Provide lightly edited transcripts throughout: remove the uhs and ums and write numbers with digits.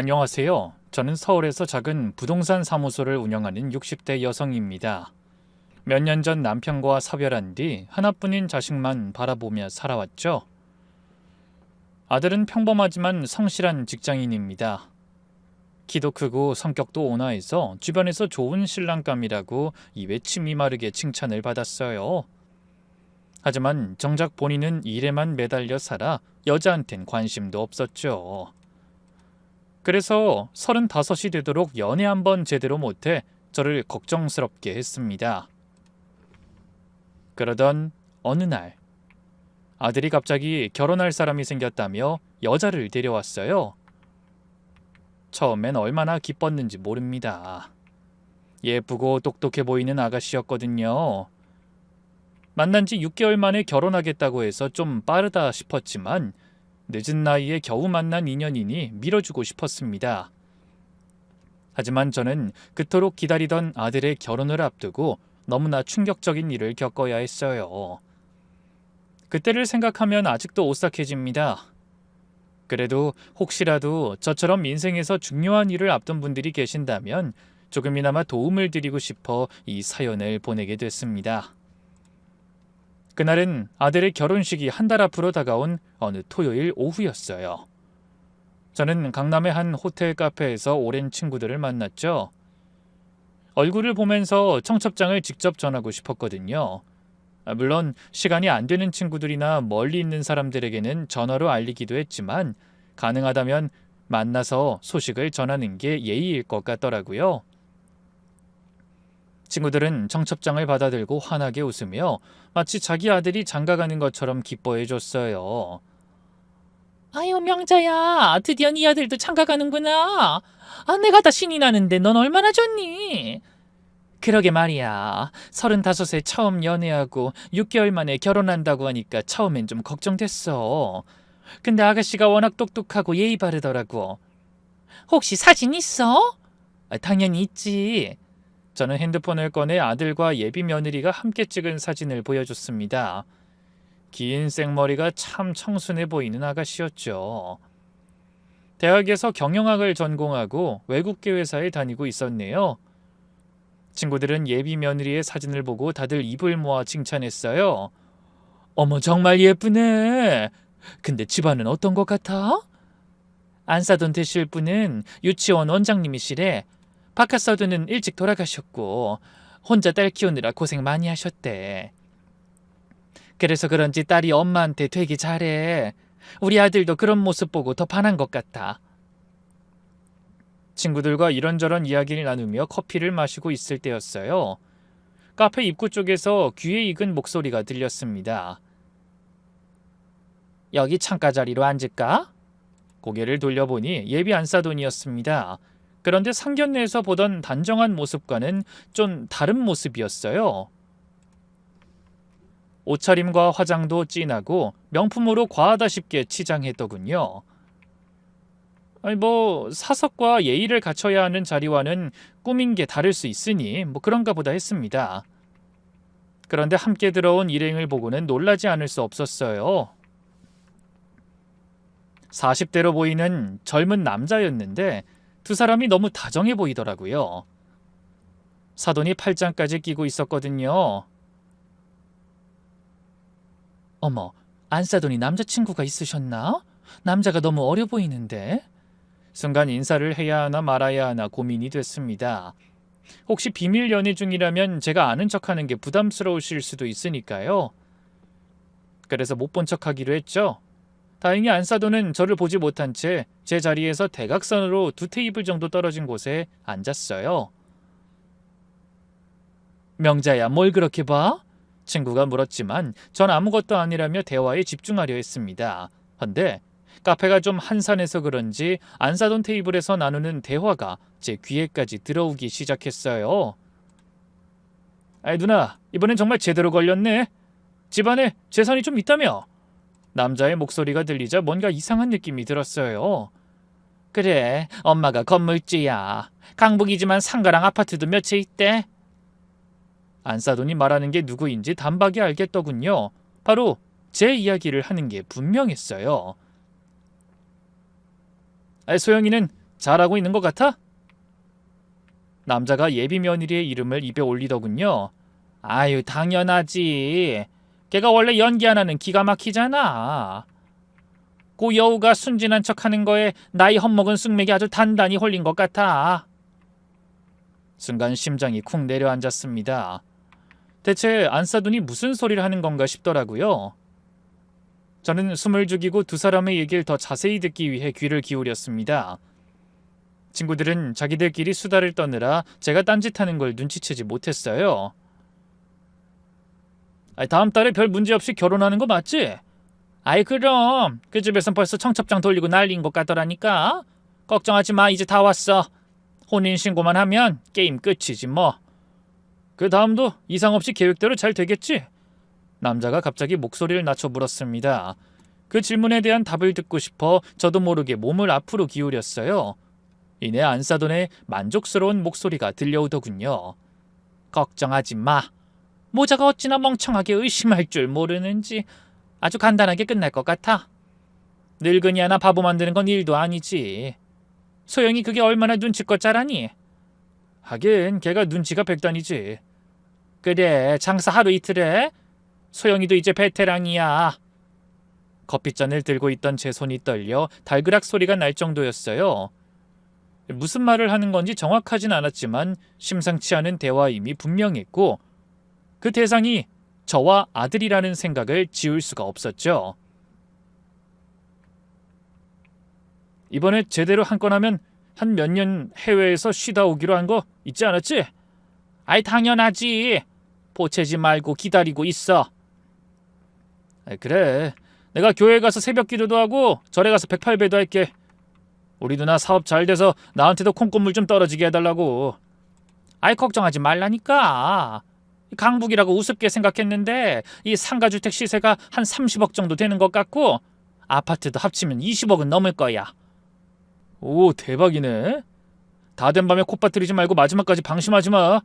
안녕하세요. 저는 서울에서 작은 부동산 사무소를 운영하는 60대 여성입니다. 몇 년 전 남편과 사별한 뒤 하나뿐인 자식만 바라보며 살아왔죠. 아들은 평범하지만 성실한 직장인입니다. 키도 크고 성격도 온화해서 주변에서 좋은 신랑감이라고 입에 침이 마르게 칭찬을 받았어요. 하지만 정작 본인은 일에만 매달려 살아 여자한텐 관심도 없었죠. 그래서 35이 되도록 연애 한번 제대로 못해 저를 걱정스럽게 했습니다. 그러던 어느 날 아들이 갑자기 결혼할 사람이 생겼다며 여자를 데려왔어요. 처음엔 얼마나 기뻤는지 모릅니다. 예쁘고 똑똑해 보이는 아가씨였거든요. 만난 지 6개월 만에 결혼하겠다고 해서 좀 빠르다 싶었지만 늦은 나이에 겨우 만난 인연이니 밀어주고 싶었습니다. 하지만 저는 그토록 기다리던 아들의 결혼을 앞두고 너무나 충격적인 일을 겪어야 했어요. 그때를 생각하면 아직도 오싹해집니다. 그래도 혹시라도 저처럼 인생에서 중요한 일을 앞둔 분들이 계신다면 조금이나마 도움을 드리고 싶어 이 사연을 보내게 됐습니다. 그날은 아들의 결혼식이 한 달 앞으로 다가온 어느 토요일 오후였어요. 저는 강남의 한 호텔 카페에서 오랜 친구들을 만났죠. 얼굴을 보면서 청첩장을 직접 전하고 싶었거든요. 물론 시간이 안 되는 친구들이나 멀리 있는 사람들에게는 전화로 알리기도 했지만 가능하다면 만나서 소식을 전하는 게 예의일 것 같더라고요. 친구들은 청첩장을 받아들고 환하게 웃으며 마치 자기 아들이 장가가는 것처럼 기뻐해줬어요. 아유, 명자야, 드디어 네 아들도 장가가는구나. 내가 다 신이 나는데 넌 얼마나 좋니? 그러게 말이야. 35에 처음 연애하고 6개월 만에 결혼한다고 하니까 처음엔 좀 걱정됐어. 근데 아가씨가 워낙 똑똑하고 예의 바르더라고. 혹시 사진 있어? 당연히 있지. 저는 핸드폰을 꺼내 아들과 예비 며느리가 함께 찍은 사진을 보여줬습니다. 긴 생머리가 참 청순해 보이는 아가씨였죠. 대학에서 경영학을 전공하고 외국계 회사에 다니고 있었네요. 친구들은 예비 며느리의 사진을 보고 다들 입을 모아 칭찬했어요. 어머, 정말 예쁘네. 근데 집안은 어떤 것 같아? 안사돈 되실 분은 유치원 원장님이시래. 바깥사돈은 일찍 돌아가셨고 혼자 딸 키우느라 고생 많이 하셨대. 그래서 그런지 딸이 엄마한테 되게 잘해. 우리 아들도 그런 모습 보고 더 반한 것 같아. 친구들과 이런저런 이야기를 나누며 커피를 마시고 있을 때였어요. 카페 입구 쪽에서 귀에 익은 목소리가 들렸습니다. 여기 창가 자리로 앉을까? 고개를 돌려보니 예비 안사돈이었습니다. 그런데 상견례에서 보던 단정한 모습과는 좀 다른 모습이었어요. 옷차림과 화장도 진하고 명품으로 과하다 싶게 치장했더군요. 사석과 예의를 갖춰야 하는 자리와는 꾸민 게 다를 수 있으니 그런가 보다 했습니다. 그런데 함께 들어온 일행을 보고는 놀라지 않을 수 없었어요. 40대로 보이는 젊은 남자였는데 두 사람이 너무 다정해 보이더라고요. 사돈이 팔짱까지 끼고 있었거든요. 어머, 안사돈이 남자친구가 있으셨나? 남자가 너무 어려 보이는데. 순간 인사를 해야 하나 말아야 하나 고민이 됐습니다. 혹시 비밀 연애 중이라면 제가 아는 척하는 게 부담스러우실 수도 있으니까요. 그래서 못 본 척하기로 했죠. 다행히 안사돈은 저를 보지 못한 채 제 자리에서 대각선으로 2테이블 정도 떨어진 곳에 앉았어요. 명자야, 뭘 그렇게 봐? 친구가 물었지만 전 아무것도 아니라며 대화에 집중하려 했습니다. 헌데 카페가 좀 한산해서 그런지 안사돈 테이블에서 나누는 대화가 제 귀에까지 들어오기 시작했어요. 아이 누나, 이번엔 정말 제대로 걸렸네. 집안에 재산이 좀 있다며? 남자의 목소리가 들리자 뭔가 이상한 느낌이 들었어요. 그래, 엄마가 건물주야. 강북이지만 상가랑 아파트도 몇 채 있대. 안사돈이 말하는 게 누구인지 단박에 알겠더군요. 바로 제 이야기를 하는 게 분명했어요. 소영이는 잘하고 있는 것 같아? 남자가 예비 며느리의 이름을 입에 올리더군요. 아유, 당연하지. 걔가 원래 연기 하나는 기가 막히잖아. 그 여우가 순진한 척하는 거에 나이 헛먹은 쑥맥이 아주 단단히 홀린 것 같아. 순간 심장이 쿵 내려앉았습니다. 대체 안사돈이 무슨 소리를 하는 건가 싶더라고요. 저는 숨을 죽이고 두 사람의 얘기를 더 자세히 듣기 위해 귀를 기울였습니다. 친구들은 자기들끼리 수다를 떠느라 제가 딴짓하는 걸 눈치채지 못했어요. 다음 달에 별 문제 없이 결혼하는 거 맞지? 아이, 그럼 그 집에선 벌써 청첩장 돌리고 난리인 것 같더라니까. 걱정하지 마, 이제 다 왔어. 혼인신고만 하면 게임 끝이지 뭐. 그 다음도 이상 없이 계획대로 잘 되겠지? 남자가 갑자기 목소리를 낮춰 물었습니다. 그 질문에 대한 답을 듣고 싶어 저도 모르게 몸을 앞으로 기울였어요. 이내 안사돈의 만족스러운 목소리가 들려오더군요. 걱정하지 마. 모자가 어찌나 멍청하게 의심할 줄 모르는지. 아주 간단하게 끝날 것 같아. 늙은이 하나 바보 만드는 건 일도 아니지. 소영이 그게 얼마나 눈치껏 자라니? 하긴 걔가 눈치가 백단이지. 그래, 장사 하루 이틀에? 소영이도 이제 베테랑이야. 커피잔을 들고 있던 제 손이 떨려 달그락 소리가 날 정도였어요. 무슨 말을 하는 건지 정확하진 않았지만 심상치 않은 대화임이 분명했고 그 대상이 저와 아들이라는 생각을 지울 수가 없었죠. 이번에 제대로 한 건 하면 한 몇 년 해외에서 쉬다 오기로 한 거 있지 않았지? 아이, 당연하지. 보채지 말고 기다리고 있어. 그래. 내가 교회 가서 새벽 기도도 하고 절에 가서 108배도 할게. 우리 누나 사업 잘 돼서 나한테도 콩고물 좀 떨어지게 해달라고. 아이, 걱정하지 말라니까. 강북이라고 우습게 생각했는데 이 상가주택 시세가 한 30억 정도 되는 것 같고 아파트도 합치면 20억은 넘을 거야. 오, 대박이네. 다 된 밤에 콧바뜨리지 말고 마지막까지 방심하지 마.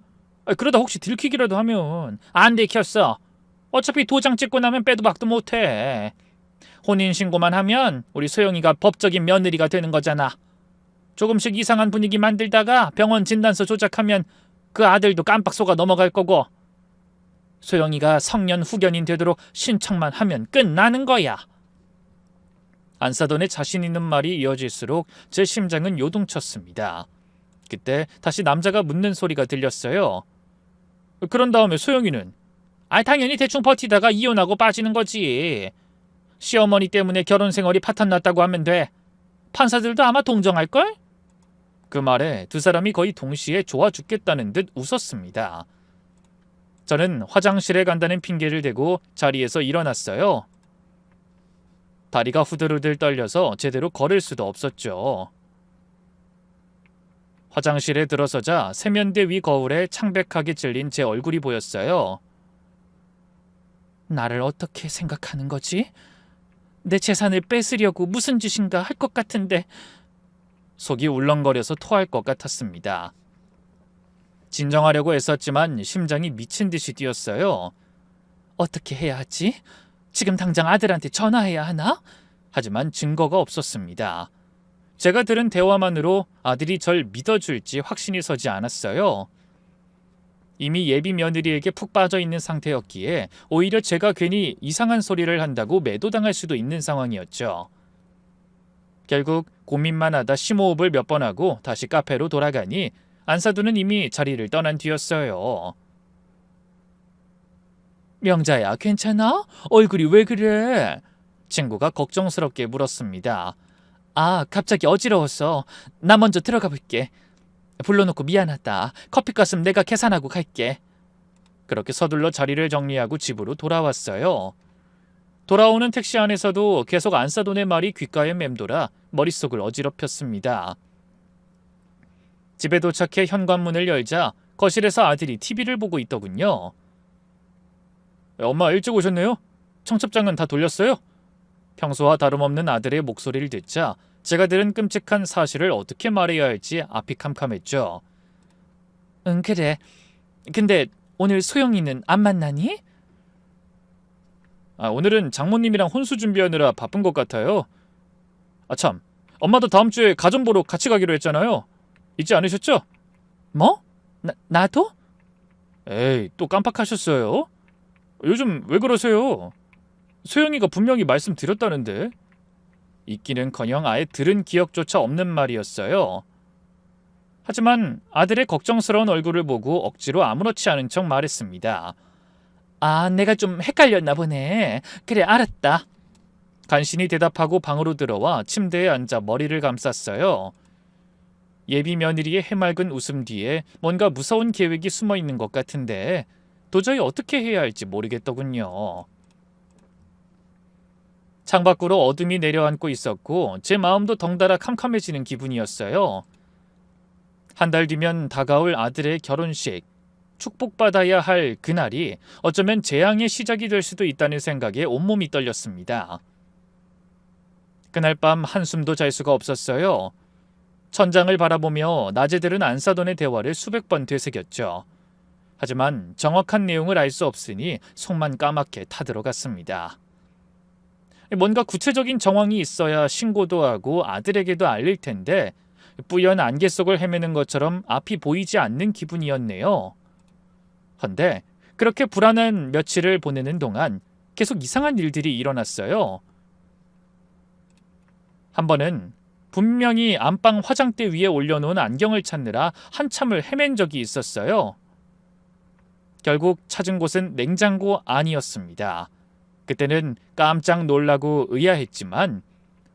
그러다 혹시 들키기라도 하면. 안 들켰어. 어차피 도장 찍고 나면 빼도 박도 못해. 혼인신고만 하면 우리 소영이가 법적인 며느리가 되는 거잖아. 조금씩 이상한 분위기 만들다가 병원 진단서 조작하면 그 아들도 깜빡 속아 넘어갈 거고 소영이가 성년 후견인 되도록 신청만 하면 끝나는 거야. 안사돈의 자신 있는 말이 이어질수록 제 심장은 요동쳤습니다. 그때 다시 남자가 묻는 소리가 들렸어요. 그런 다음에 소영이는? 당연히 대충 버티다가 이혼하고 빠지는 거지. 시어머니 때문에 결혼 생활이 파탄났다고 하면 돼. 판사들도 아마 동정할걸? 그 말에 두 사람이 거의 동시에 좋아 죽겠다는 듯 웃었습니다. 저는 화장실에 간다는 핑계를 대고 자리에서 일어났어요. 다리가 후들후들 떨려서 제대로 걸을 수도 없었죠. 화장실에 들어서자 세면대 위 거울에 창백하게 찔린 제 얼굴이 보였어요. 나를 어떻게 생각하는 거지? 내 재산을 뺏으려고 무슨 짓인가 할 것 같은데. 속이 울렁거려서 토할 것 같았습니다. 진정하려고 애썼지만 심장이 미친 듯이 뛰었어요. 어떻게 해야 하지? 지금 당장 아들한테 전화해야 하나? 하지만 증거가 없었습니다. 제가 들은 대화만으로 아들이 절 믿어줄지 확신이 서지 않았어요. 이미 예비 며느리에게 푹 빠져 있는 상태였기에 오히려 제가 괜히 이상한 소리를 한다고 매도당할 수도 있는 상황이었죠. 결국 고민만 하다 심호흡을 몇 번 하고 다시 카페로 돌아가니 안사두는 이미 자리를 떠난 뒤였어요. 명자야, 괜찮아? 얼굴이 왜 그래? 친구가 걱정스럽게 물었습니다. 갑자기 어지러웠어. 나 먼저 들어가 볼게. 불러놓고 미안하다. 커피값은 내가 계산하고 갈게. 그렇게 서둘러 자리를 정리하고 집으로 돌아왔어요. 돌아오는 택시 안에서도 계속 안사돈의 말이 귓가에 맴돌아 머릿속을 어지럽혔습니다. 집에 도착해 현관문을 열자 거실에서 아들이 TV를 보고 있더군요. 엄마 일찍 오셨네요? 청첩장은 다 돌렸어요? 평소와 다름없는 아들의 목소리를 듣자 제가 들은 끔찍한 사실을 어떻게 말해야 할지 앞이 캄캄했죠. 응, 그래. 근데 오늘 소영이는 안 만나니? 오늘은 장모님이랑 혼수 준비하느라 바쁜 것 같아요. 참, 엄마도 다음 주에 가전 보러 같이 가기로 했잖아요. 잊지 않으셨죠? 뭐? 나도? 에이, 또 깜빡하셨어요? 요즘 왜 그러세요? 소영이가 분명히 말씀드렸다는데. 잊기는커녕 아예 들은 기억조차 없는 말이었어요. 하지만 아들의 걱정스러운 얼굴을 보고 억지로 아무렇지 않은 척 말했습니다. 아, 내가 좀 헷갈렸나 보네. 그래, 알았다. 간신히 대답하고 방으로 들어와 침대에 앉아 머리를 감쌌어요. 예비 며느리의 해맑은 웃음 뒤에 뭔가 무서운 계획이 숨어 있는 것 같은데 도저히 어떻게 해야 할지 모르겠더군요. 창밖으로 어둠이 내려앉고 있었고 제 마음도 덩달아 캄캄해지는 기분이었어요. 한 달 뒤면 다가올 아들의 결혼식, 축복받아야 할 그날이 어쩌면 재앙의 시작이 될 수도 있다는 생각에 온몸이 떨렸습니다. 그날 밤 한숨도 잘 수가 없었어요. 천장을 바라보며 낮에 들은 안사돈의 대화를 수백 번 되새겼죠. 하지만 정확한 내용을 알 수 없으니 속만 까맣게 타들어갔습니다. 뭔가 구체적인 정황이 있어야 신고도 하고 아들에게도 알릴 텐데 뿌연 안개 속을 헤매는 것처럼 앞이 보이지 않는 기분이었네요. 헌데 그렇게 불안한 며칠을 보내는 동안 계속 이상한 일들이 일어났어요. 한 번은 분명히 안방 화장대 위에 올려놓은 안경을 찾느라 한참을 헤맨 적이 있었어요. 결국 찾은 곳은 냉장고 안이었습니다. 그때는 깜짝 놀라고 의아했지만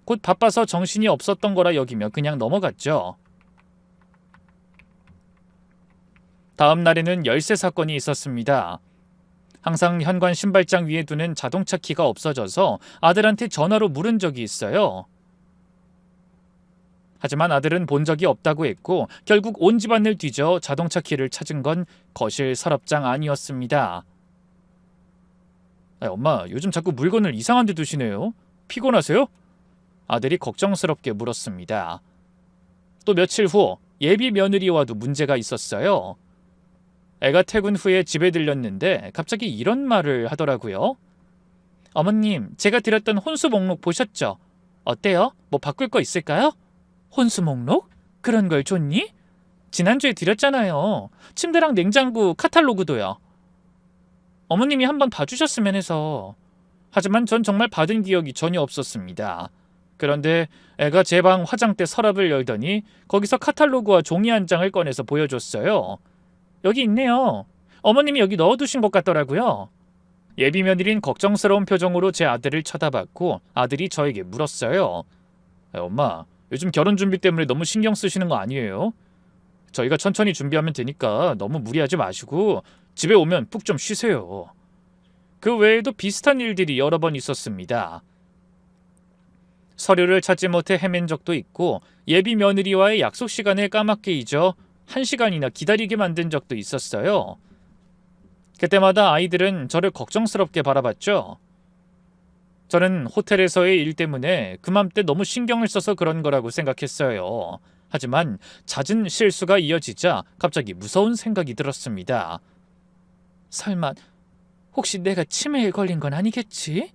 곧 바빠서 정신이 없었던 거라 여기며 그냥 넘어갔죠. 다음 날에는 열쇠 사건이 있었습니다. 항상 현관 신발장 위에 두는 자동차 키가 없어져서 아들한테 전화로 물은 적이 있어요. 하지만 아들은 본 적이 없다고 했고 결국 온 집안을 뒤져 자동차 키를 찾은 건 거실 서랍장 안이었습니다. 엄마, 요즘 자꾸 물건을 이상한 데 두시네요. 피곤하세요? 아들이 걱정스럽게 물었습니다. 또 며칠 후 예비 며느리와도 문제가 있었어요. 애가 퇴근 후에 집에 들렸는데 갑자기 이런 말을 하더라고요. 어머님, 제가 드렸던 혼수 목록 보셨죠? 어때요? 뭐 바꿀 거 있을까요? 혼수 목록? 그런 걸 줬니? 지난주에 드렸잖아요. 침대랑 냉장고 카탈로그도요. 어머님이 한번 봐주셨으면 해서. 하지만 전 정말 받은 기억이 전혀 없었습니다. 그런데 애가 제 방 화장대 서랍을 열더니 거기서 카탈로그와 종이 한 장을 꺼내서 보여줬어요. 여기 있네요. 어머님이 여기 넣어두신 것 같더라고요. 예비 며느린 걱정스러운 표정으로 제 아들을 쳐다봤고 아들이 저에게 물었어요. 엄마, 요즘 결혼 준비 때문에 너무 신경 쓰시는 거 아니에요? 저희가 천천히 준비하면 되니까 너무 무리하지 마시고 집에 오면 푹 좀 쉬세요. 그 외에도 비슷한 일들이 여러 번 있었습니다. 서류를 찾지 못해 헤맨 적도 있고 예비 며느리와의 약속 시간을 까맣게 잊어 1시간이나 기다리게 만든 적도 있었어요. 그때마다 아이들은 저를 걱정스럽게 바라봤죠. 저는 호텔에서의 일 때문에 그맘때 너무 신경을 써서 그런 거라고 생각했어요. 하지만 잦은 실수가 이어지자 갑자기 무서운 생각이 들었습니다. 설마 혹시 내가 치매에 걸린 건 아니겠지?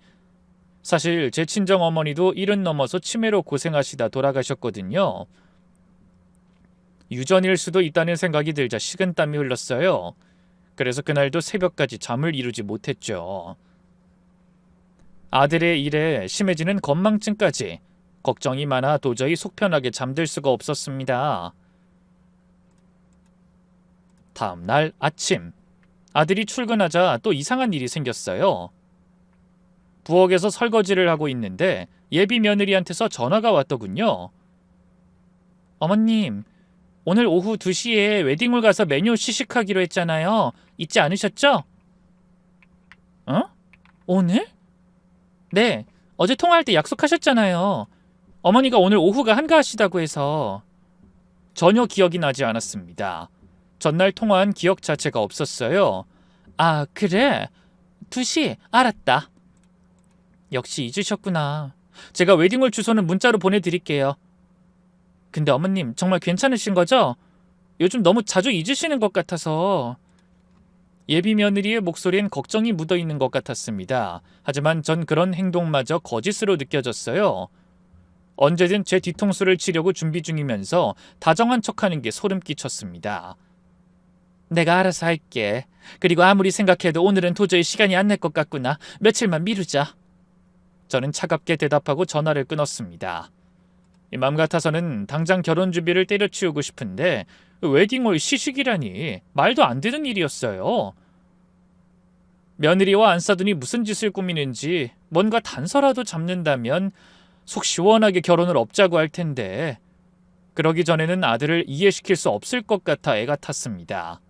사실 제 친정어머니도 70 넘어서 치매로 고생하시다 돌아가셨거든요. 유전일 수도 있다는 생각이 들자 식은땀이 흘렀어요. 그래서 그날도 새벽까지 잠을 이루지 못했죠. 아들의 일에 심해지는 건망증까지 걱정이 많아 도저히 속 편하게 잠들 수가 없었습니다. 다음 날 아침, 아들이 출근하자 또 이상한 일이 생겼어요. 부엌에서 설거지를 하고 있는데 예비 며느리한테서 전화가 왔더군요. 어머님, 오늘 오후 2시에 웨딩홀 가서 메뉴 시식하기로 했잖아요. 잊지 않으셨죠? 어? 오늘? 네, 어제 통화할 때 약속하셨잖아요. 어머니가 오늘 오후가 한가하시다고 해서. 전혀 기억이 나지 않았습니다. 전날 통화한 기억 자체가 없었어요. 아, 그래? 2시, 알았다. 역시 잊으셨구나. 제가 웨딩홀 주소는 문자로 보내드릴게요. 근데 어머님, 정말 괜찮으신 거죠? 요즘 너무 자주 잊으시는 것 같아서. 예비 며느리의 목소리엔 걱정이 묻어있는 것 같았습니다. 하지만 전 그런 행동마저 거짓으로 느껴졌어요. 언제든 제 뒤통수를 치려고 준비 중이면서 다정한 척하는 게 소름 끼쳤습니다. 내가 알아서 할게. 그리고 아무리 생각해도 오늘은 도저히 시간이 안 날 것 같구나. 며칠만 미루자. 저는 차갑게 대답하고 전화를 끊었습니다. 맘 같아서는 당장 결혼 준비를 때려치우고 싶은데 웨딩홀 시식이라니 말도 안 되는 일이었어요. 며느리와 안 싸두니 무슨 짓을 꾸미는지 뭔가 단서라도 잡는다면 속 시원하게 결혼을 업자고 할 텐데 그러기 전에는 아들을 이해시킬 수 없을 것 같아 애가 탔습니다.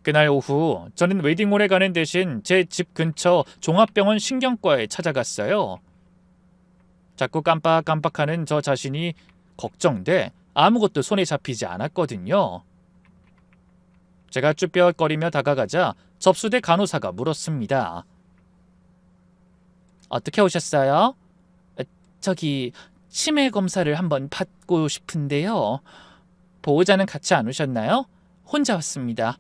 그날 오후 저는 웨딩홀에 가는 대신 제 집 근처 종합병원 신경과에 찾아갔어요. 자꾸 깜빡깜빡하는 저 자신이 걱정돼 아무것도 손에 잡히지 않았거든요. 제가 쭈뼛거리며 다가가자 접수대 간호사가 물었습니다. 어떻게 오셨어요? 저기 치매 검사를 한번 받고 싶은데요. 보호자는 같이 안 오셨나요? 혼자 왔습니다.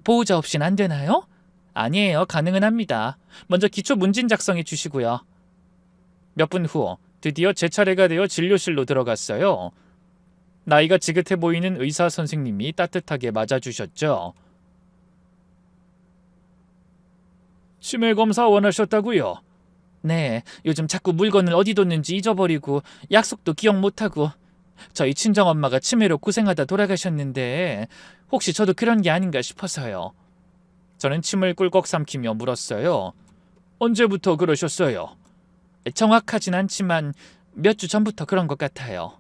보호자 없인 안 되나요? 아니에요. 가능은 합니다. 먼저 기초 문진 작성해 주시고요. 몇 분 후 드디어 제 차례가 되어 진료실로 들어갔어요. 나이가 지긋해 보이는 의사 선생님이 따뜻하게 맞아주셨죠. 치매 검사 원하셨다고요? 네, 요즘 자꾸 물건을 어디 뒀는지 잊어버리고 약속도 기억 못하고 저희 친정엄마가 치매로 고생하다 돌아가셨는데 혹시 저도 그런 게 아닌가 싶어서요. 저는 침을 꿀꺽 삼키며 물었어요. 언제부터 그러셨어요? 정확하진 않지만 몇 주 전부터 그런 것 같아요.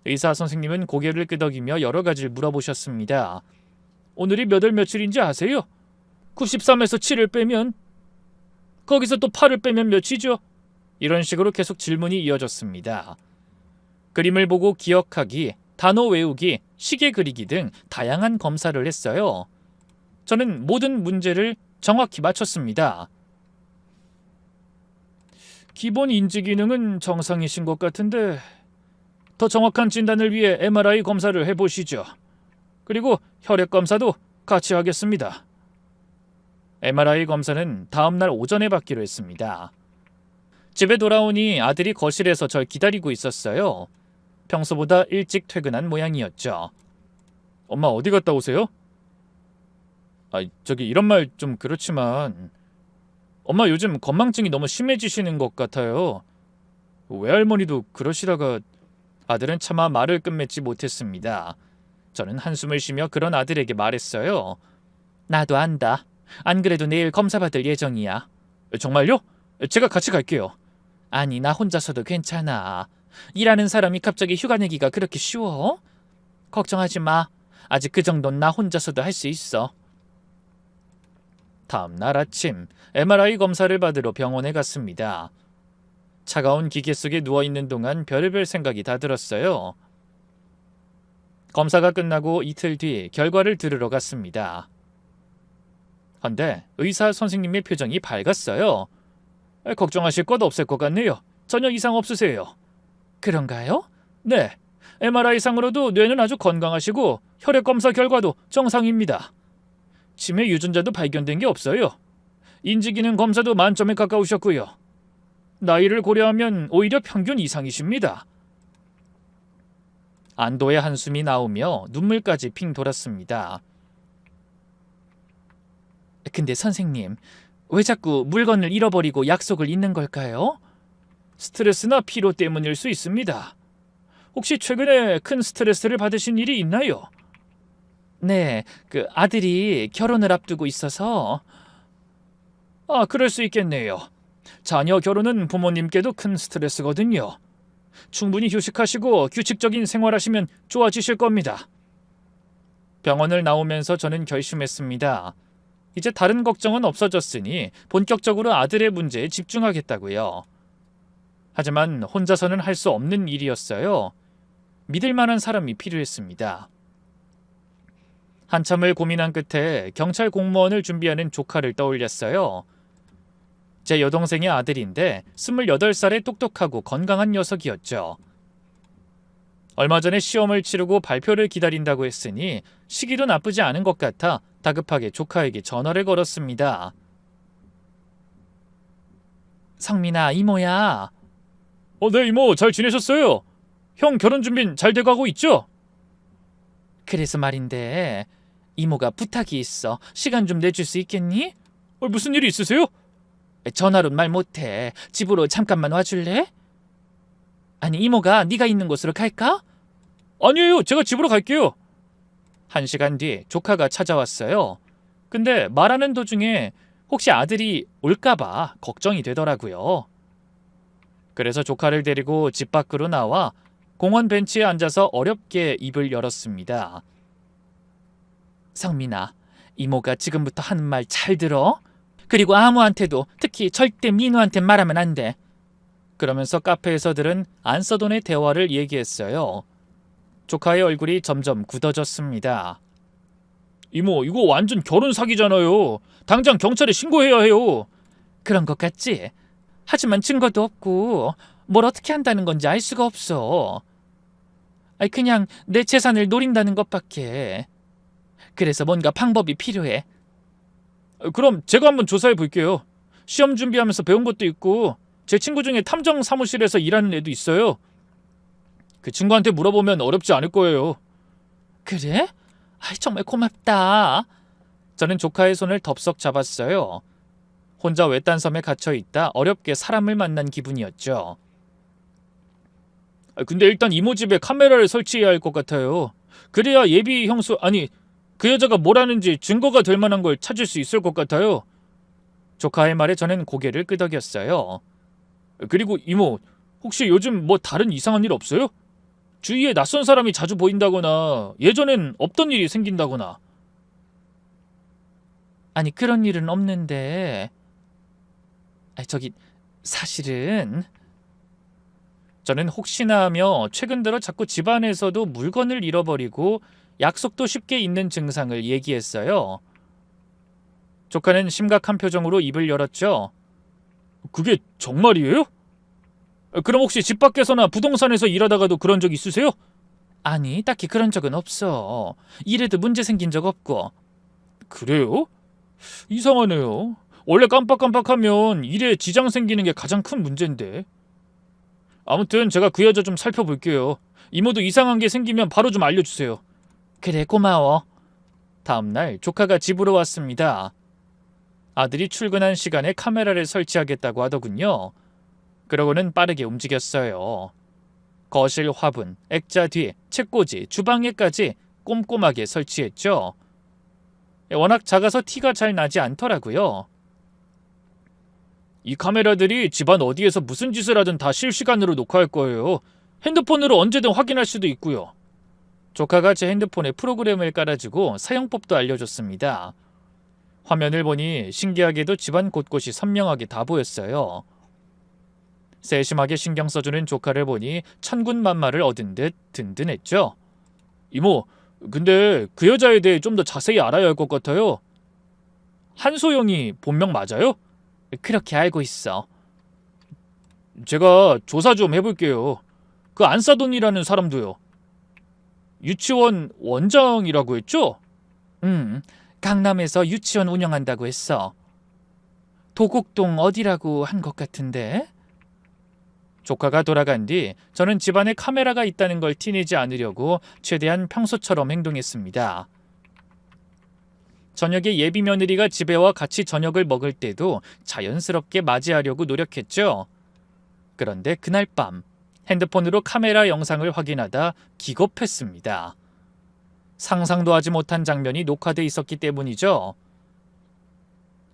의사 선생님은 고개를 끄덕이며 여러 가지를 물어보셨습니다. 오늘이 몇 월 며칠인지 아세요? 93에서 7을 빼면 거기서 또 8을 빼면 몇이죠? 이런 식으로 계속 질문이 이어졌습니다. 그림을 보고 기억하기, 단어 외우기, 시계 그리기 등 다양한 검사를 했어요. 저는 모든 문제를 정확히 맞췄습니다. 기본 인지 기능은 정상이신 것 같은데 더 정확한 진단을 위해 MRI 검사를 해보시죠. 그리고 혈액 검사도 같이 하겠습니다. MRI 검사는 다음날 오전에 받기로 했습니다. 집에 돌아오니 아들이 거실에서 절 기다리고 있었어요. 평소보다 일찍 퇴근한 모양이었죠. 엄마 어디 갔다 오세요? 저기 이런 말 좀 그렇지만 엄마 요즘 건망증이 너무 심해지시는 것 같아요. 외할머니도 그러시다가 아들은 차마 말을 끝맺지 못했습니다. 저는 한숨을 쉬며 그런 아들에게 말했어요. 나도 안다. 안 그래도 내일 검사 받을 예정이야. 정말요? 제가 같이 갈게요. 아니, 나 혼자서도 괜찮아. 일하는 사람이 갑자기 휴가 내기가 그렇게 쉬워? 걱정하지 마. 아직 그 정도는 나 혼자서도 할 수 있어. 다음 날 아침 MRI 검사를 받으러 병원에 갔습니다. 차가운 기계 속에 누워있는 동안 별의별 생각이 다 들었어요. 검사가 끝나고 이틀 뒤 결과를 들으러 갔습니다. 헌데 의사 선생님의 표정이 밝았어요. 걱정하실 것 없을 것 같네요. 전혀 이상 없으세요. 그런가요? 네, MRI상으로도 뇌는 아주 건강하시고 혈액 검사 결과도 정상입니다. 치매 유전자도 발견된 게 없어요. 인지기능 검사도 만점에 가까우셨고요. 나이를 고려하면 오히려 평균 이상이십니다. 안도의 한숨이 나오며 눈물까지 핑 돌았습니다. 근데 선생님, 왜 자꾸 물건을 잃어버리고 약속을 잊는 걸까요? 스트레스나 피로 때문일 수 있습니다. 혹시 최근에 큰 스트레스를 받으신 일이 있나요? 네, 그 아들이 결혼을 앞두고 있어서. 그럴 수 있겠네요. 자녀 결혼은 부모님께도 큰 스트레스거든요. 충분히 휴식하시고 규칙적인 생활하시면 좋아지실 겁니다. 병원을 나오면서 저는 결심했습니다. 이제 다른 걱정은 없어졌으니 본격적으로 아들의 문제에 집중하겠다고요. 하지만 혼자서는 할 수 없는 일이었어요. 믿을 만한 사람이 필요했습니다. 한참을 고민한 끝에 경찰 공무원을 준비하는 조카를 떠올렸어요. 제 여동생의 아들인데 28살의 똑똑하고 건강한 녀석이었죠. 얼마 전에 시험을 치르고 발표를 기다린다고 했으니 시기도 나쁘지 않은 것 같아 다급하게 조카에게 전화를 걸었습니다. 성민아, 이모야. 네 이모 잘 지내셨어요? 형 결혼 준비는 잘 돼가고 있죠? 그래서 말인데 이모가 부탁이 있어. 시간 좀 내줄 수 있겠니? 무슨 일이 있으세요? 전화로는 말 못해. 집으로 잠깐만 와줄래? 아니 이모가 네가 있는 곳으로 갈까? 아니에요. 제가 집으로 갈게요. 1시간 뒤 조카가 찾아왔어요. 근데 말하는 도중에 혹시 아들이 올까봐 걱정이 되더라고요. 그래서 조카를 데리고 집 밖으로 나와 공원 벤치에 앉아서 어렵게 입을 열었습니다. 성민아, 이모가 지금부터 하는 말 잘 들어. 그리고 아무한테도, 특히 절대 민우한테 말하면 안 돼. 그러면서 카페에서 들은 안서돈의 대화를 얘기했어요. 조카의 얼굴이 점점 굳어졌습니다. 이모, 이거 완전 결혼 사기잖아요. 당장 경찰에 신고해야 해요. 그런 것 같지? 하지만 증거도 없고 뭘 어떻게 한다는 건지 알 수가 없어. 아니 그냥 내 재산을 노린다는 것밖에. 그래서 뭔가 방법이 필요해. 그럼 제가 한번 조사해 볼게요. 시험 준비하면서 배운 것도 있고 제 친구 중에 탐정 사무실에서 일하는 애도 있어요. 그 친구한테 물어보면 어렵지 않을 거예요. 그래? 아이, 정말 고맙다. 저는 조카의 손을 덥석 잡았어요. 혼자 외딴 섬에 갇혀 있다 어렵게 사람을 만난 기분이었죠. 근데 일단 이모 집에 카메라를 설치해야 할 것 같아요. 그래야 예비 형수, 아니 그 여자가 뭘 하는지 증거가 될 만한 걸 찾을 수 있을 것 같아요. 조카의 말에 저는 고개를 끄덕였어요. 그리고 이모, 혹시 요즘 뭐 다른 이상한 일 없어요? 주위에 낯선 사람이 자주 보인다거나 예전엔 없던 일이 생긴다거나. 아니 그런 일은 없는데. 아니 저기 사실은 저는 혹시나 하며 최근 들어 자꾸 집안에서도 물건을 잃어버리고 약속도 쉽게 잊는 증상을 얘기했어요. 조카는 심각한 표정으로 입을 열었죠. 그게 정말이에요? 그럼 혹시 집 밖에서나 부동산에서 일하다가도 그런 적 있으세요? 아니 딱히 그런 적은 없어. 일에도 문제 생긴 적 없고. 그래요? 이상하네요. 원래 깜빡깜빡하면 일에 지장 생기는 게 가장 큰 문제인데. 아무튼 제가 그 여자 좀 살펴볼게요. 이모도 이상한 게 생기면 바로 좀 알려주세요. 그래 고마워. 다음날 조카가 집으로 왔습니다. 아들이 출근한 시간에 카메라를 설치하겠다고 하더군요. 그러고는 빠르게 움직였어요. 거실 화분, 액자 뒤, 책꽂이, 주방에까지 꼼꼼하게 설치했죠. 워낙 작아서 티가 잘 나지 않더라고요. 이 카메라들이 집안 어디에서 무슨 짓을 하든 다 실시간으로 녹화할 거예요. 핸드폰으로 언제든 확인할 수도 있고요. 조카가 제 핸드폰에 프로그램을 깔아주고 사용법도 알려줬습니다. 화면을 보니 신기하게도 집안 곳곳이 선명하게 다 보였어요. 세심하게 신경 써주는 조카를 보니 천군만마를 얻은 듯 든든했죠. 이모, 근데 그 여자에 대해 좀 더 자세히 알아야 할 것 같아요. 한소영이 본명 맞아요? 그렇게 알고 있어. 제가 조사 좀 해볼게요. 그 안사돈이라는 사람도요. 유치원 원장이라고 했죠? 강남에서 유치원 운영한다고 했어. 도곡동 어디라고 한 것 같은데? 조카가 돌아간 뒤 저는 집안에 카메라가 있다는 걸 티내지 않으려고 최대한 평소처럼 행동했습니다. 저녁에 예비 며느리가 집에 와 같이 저녁을 먹을 때도 자연스럽게 맞이하려고 노력했죠. 그런데 그날 밤 핸드폰으로 카메라 영상을 확인하다 기겁했습니다. 상상도 하지 못한 장면이 녹화돼 있었기 때문이죠.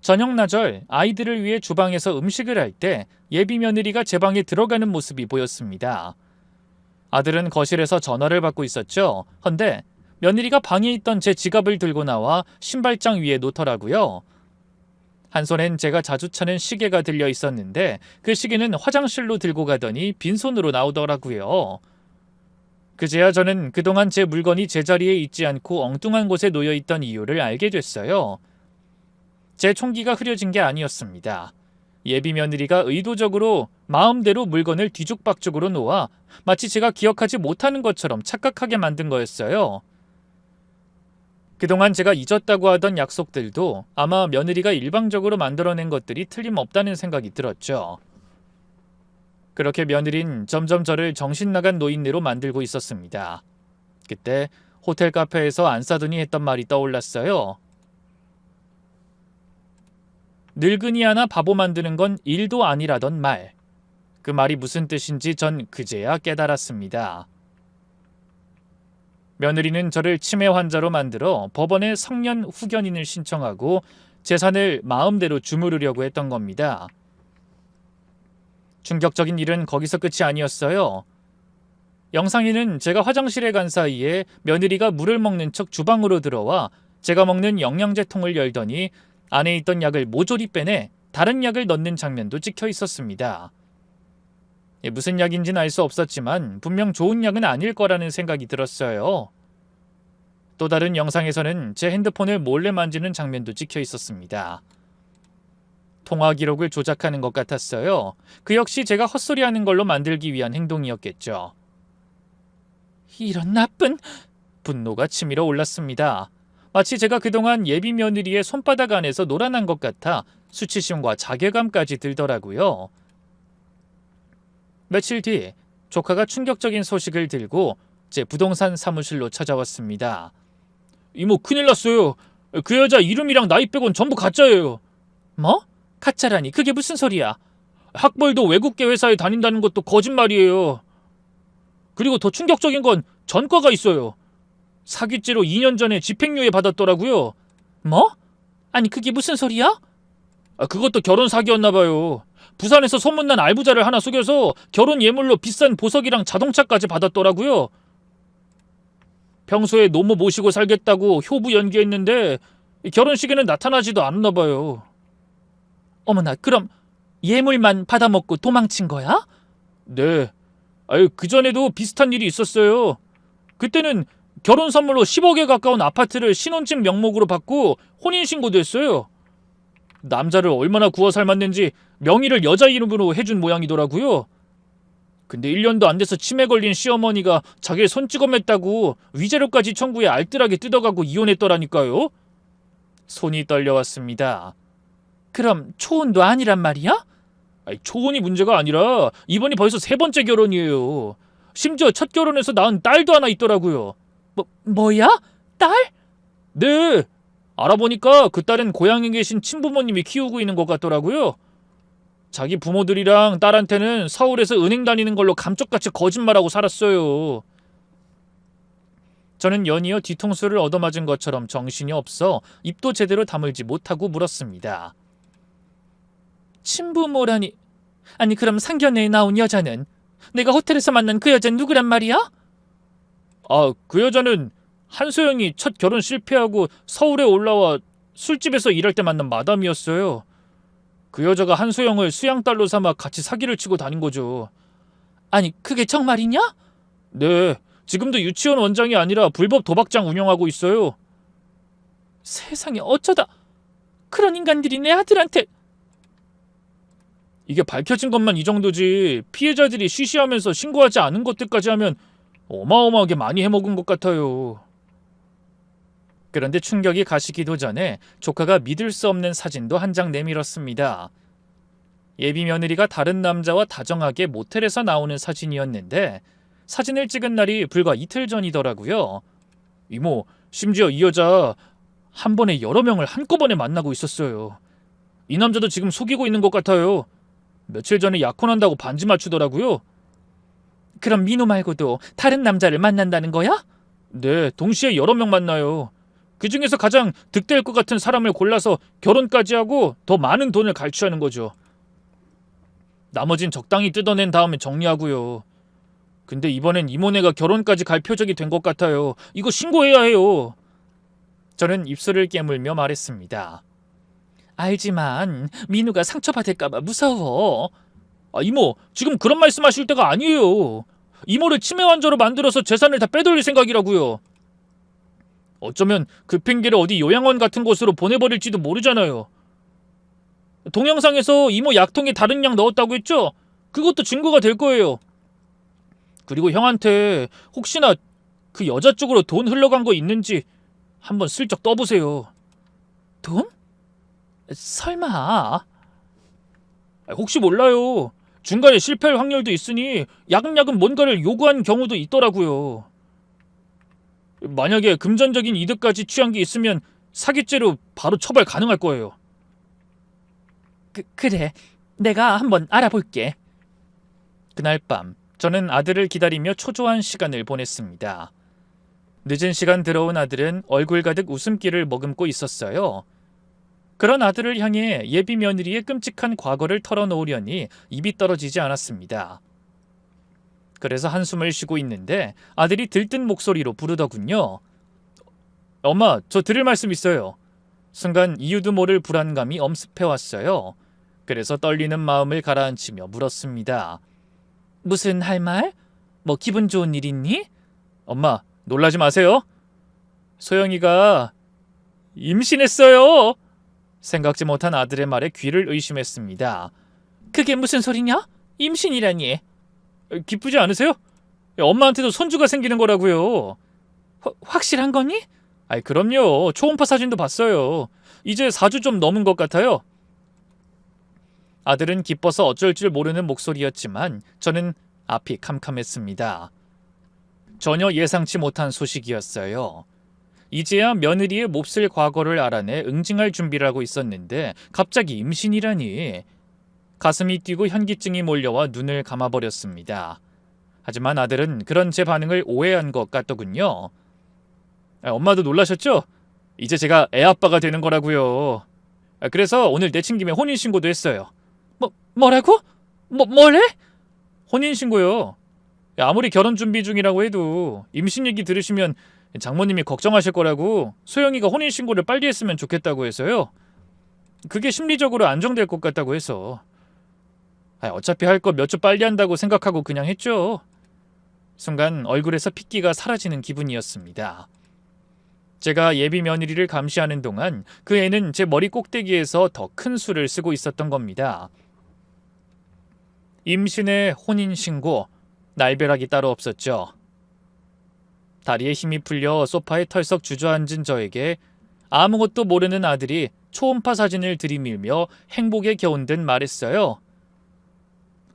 저녁 나절 아이들을 위해 주방에서 음식을 할 때 예비 며느리가 제 방에 들어가는 모습이 보였습니다. 아들은 거실에서 전화를 받고 있었죠. 헌데 며느리가 방에 있던 제 지갑을 들고 나와 신발장 위에 놓더라고요. 한 손엔 제가 자주 차는 시계가 들려 있었는데 그 시계는 화장실로 들고 가더니 빈손으로 나오더라고요. 그제야 저는 그동안 제 물건이 제자리에 있지 않고 엉뚱한 곳에 놓여 있던 이유를 알게 됐어요. 제 총기가 흐려진 게 아니었습니다. 예비 며느리가 의도적으로 마음대로 물건을 뒤죽박죽으로 놓아 마치 제가 기억하지 못하는 것처럼 착각하게 만든 거였어요. 그동안 제가 잊었다고 하던 약속들도 아마 며느리가 일방적으로 만들어낸 것들이 틀림없다는 생각이 들었죠. 그렇게 며느린 점점 저를 정신나간 노인네로 만들고 있었습니다. 그때 호텔 카페에서 안 싸더니 했던 말이 떠올랐어요. 늙은이 하나 바보 만드는 건 일도 아니라던 말. 그 말이 무슨 뜻인지 전 그제야 깨달았습니다. 며느리는 저를 치매 환자로 만들어 법원에 성년 후견인을 신청하고 재산을 마음대로 주무르려고 했던 겁니다. 충격적인 일은 거기서 끝이 아니었어요. 영상에는 제가 화장실에 간 사이에 며느리가 물을 먹는 척 주방으로 들어와 제가 먹는 영양제 통을 열더니 안에 있던 약을 모조리 빼내 다른 약을 넣는 장면도 찍혀 있었습니다. 무슨 약인지는 알 수 없었지만 분명 좋은 약은 아닐 거라는 생각이 들었어요. 또 다른 영상에서는 제 핸드폰을 몰래 만지는 장면도 찍혀 있었습니다. 통화 기록을 조작하는 것 같았어요. 그 역시 제가 헛소리하는 걸로 만들기 위한 행동이었겠죠. 이런 나쁜... 분노가 치밀어 올랐습니다. 마치 제가 그동안 예비 며느리의 손바닥 안에서 놀아난 것 같아 수치심과 자괴감까지 들더라고요. 며칠 뒤 조카가 충격적인 소식을 들고 제 부동산 사무실로 찾아왔습니다. 이모, 큰일 났어요. 그 여자 이름이랑 나이 빼곤 전부 가짜예요. 뭐? 가짜라니 그게 무슨 소리야? 학벌도 외국계 회사에 다닌다는 것도 거짓말이에요. 그리고 더 충격적인 건 전과가 있어요. 사기죄로 2년 전에 집행유예 받았더라고요. 뭐? 아니 그게 무슨 소리야? 그것도 결혼 사기였나 봐요. 부산에서 소문난 알부자를 하나 속여서 결혼 예물로 비싼 보석이랑 자동차까지 받았더라고요. 평소에 노모 모시고 살겠다고 효부 연기했는데 결혼식에는 나타나지도 않았나 봐요. 어머나, 그럼 예물만 받아먹고 도망친 거야? 네. 그전에도 비슷한 일이 있었어요. 그때는 결혼 선물로 10억에 가까운 아파트를 신혼집 명목으로 받고 혼인신고도 했어요. 남자를 얼마나 구워 삶았는지 명의를 여자 이름으로 해준 모양이더라고요. 근데 1년도 안 돼서 치매 걸린 시어머니가 자기의 손찌검했다고 위자료까지 청구해 알뜰하게 뜯어가고 이혼했더라니까요. 손이 떨려왔습니다. 그럼 초혼도 아니란 말이야? 초혼이 문제가 아니라 이번이 벌써 3번째 결혼이에요. 심지어 첫 결혼에서 낳은 딸도 하나 있더라고요. 뭐야? 딸? 네. 알아보니까 그 딸은 고향에 계신 친부모님이 키우고 있는 것 같더라고요. 자기 부모들이랑 딸한테는 서울에서 은행 다니는 걸로 감쪽같이 거짓말하고 살았어요. 저는 연이어 뒤통수를 얻어맞은 것처럼 정신이 없어 입도 제대로 다물지 못하고 물었습니다. 친부모라니... 아니 그럼 상견례에 나온 여자는? 내가 호텔에서 만난 그 여자는 누구란 말이야? 그 여자는 한소영이 첫 결혼 실패하고 서울에 올라와 술집에서 일할 때 만난 마담이었어요. 그 여자가 한소영을 수양딸로 삼아 같이 사기를 치고 다닌 거죠. 아니 그게 정말이냐? 네. 지금도 유치원 원장이 아니라 불법 도박장 운영하고 있어요. 세상에, 어쩌다 그런 인간들이 내 아들한테... 이게 밝혀진 것만 이 정도지 피해자들이 쉬쉬하면서 신고하지 않은 것들까지 하면 어마어마하게 많이 해먹은 것 같아요. 그런데 충격이 가시기도 전에 조카가 믿을 수 없는 사진도 한 장 내밀었습니다. 예비 며느리가 다른 남자와 다정하게 모텔에서 나오는 사진이었는데 사진을 찍은 날이 불과 이틀 전이더라고요. 이모, 심지어 이 여자 한 번에 여러 명을 한꺼번에 만나고 있었어요. 이 남자도 지금 속이고 있는 것 같아요. 며칠 전에 약혼한다고 반지 맞추더라고요. 그럼 민호 말고도 다른 남자를 만난다는 거야? 네, 동시에 여러 명 만나요. 그 중에서 가장 득될 것 같은 사람을 골라서 결혼까지 하고 더 많은 돈을 갈취하는 거죠. 나머진 적당히 뜯어낸 다음에 정리하고요. 근데 이번엔 이모네가 결혼까지 갈 표적이 된 것 같아요. 이거 신고해야 해요. 저는 입술을 깨물며 말했습니다. 알지만 민우가 상처받을까봐 무서워. 이모, 지금 그런 말씀하실 때가 아니에요. 이모를 치매 환자로 만들어서 재산을 다 빼돌릴 생각이라고요. 어쩌면 그 핑계를 어디 요양원 같은 곳으로 보내버릴지도 모르잖아요. 동영상에서 이모 약통에 다른 약 넣었다고 했죠? 그것도 증거가 될 거예요. 그리고 형한테 혹시나 그 여자 쪽으로 돈 흘러간 거 있는지 한번 슬쩍 떠보세요. 돈? 설마... 혹시 몰라요. 중간에 실패할 확률도 있으니 야금야금 뭔가를 요구한 경우도 있더라고요. 만약에 금전적인 이득까지 취한 게 있으면 사기죄로 바로 처벌 가능할 거예요. 그래. 내가 한번 알아볼게. 그날 밤 저는 아들을 기다리며 초조한 시간을 보냈습니다. 늦은 시간 들어온 아들은 얼굴 가득 웃음기를 머금고 있었어요. 그런 아들을 향해 예비 며느리의 끔찍한 과거를 털어놓으려니 입이 떨어지지 않았습니다. 그래서 한숨을 쉬고 있는데 아들이 들뜬 목소리로 부르더군요. 엄마, 저 들을 말씀 있어요. 순간 이유도 모를 불안감이 엄습해왔어요. 그래서 떨리는 마음을 가라앉히며 물었습니다. 무슨 할 말? 뭐 기분 좋은 일 있니? 엄마, 놀라지 마세요. 소영이가 임신했어요. 생각지 못한 아들의 말에 귀를 의심했습니다. 그게 무슨 소리냐? 임신이라니. 기쁘지 않으세요? 엄마한테도 손주가 생기는 거라고요. 확실한 거니? 아이, 그럼요. 초음파 사진도 봤어요. 이제 4주 좀 넘은 것 같아요. 아들은 기뻐서 어쩔 줄 모르는 목소리였지만 저는 앞이 캄캄했습니다. 전혀 예상치 못한 소식이었어요. 이제야 며느리의 몹쓸 과거를 알아내 응징할 준비를 하고 있었는데 갑자기 임신이라니. 가슴이 뛰고 현기증이 몰려와 눈을 감아버렸습니다. 하지만 아들은 그런 제 반응을 오해한 것 같더군요. 엄마도 놀라셨죠? 이제 제가 애아빠가 되는 거라고요. 그래서 오늘 내친 김에 혼인신고도 했어요. 뭐라고? 뭐래? 혼인신고요. 아무리 결혼 준비 중이라고 해도 임신 얘기 들으시면 장모님이 걱정하실 거라고 소영이가 혼인신고를 빨리 했으면 좋겠다고 해서요. 그게 심리적으로 안정될 것 같다고 해서. 어차피 할 거 몇 주 빨리 한다고 생각하고 그냥 했죠. 순간 얼굴에서 핏기가 사라지는 기분이었습니다. 제가 예비 며느리를 감시하는 동안 그 애는 제 머리 꼭대기에서 더 큰 수를 쓰고 있었던 겁니다. 임신의 혼인신고, 날벼락이 따로 없었죠. 다리에 힘이 풀려 소파에 털썩 주저앉은 저에게 아무것도 모르는 아들이 초음파 사진을 들이밀며 행복에 겨운 듯 말했어요.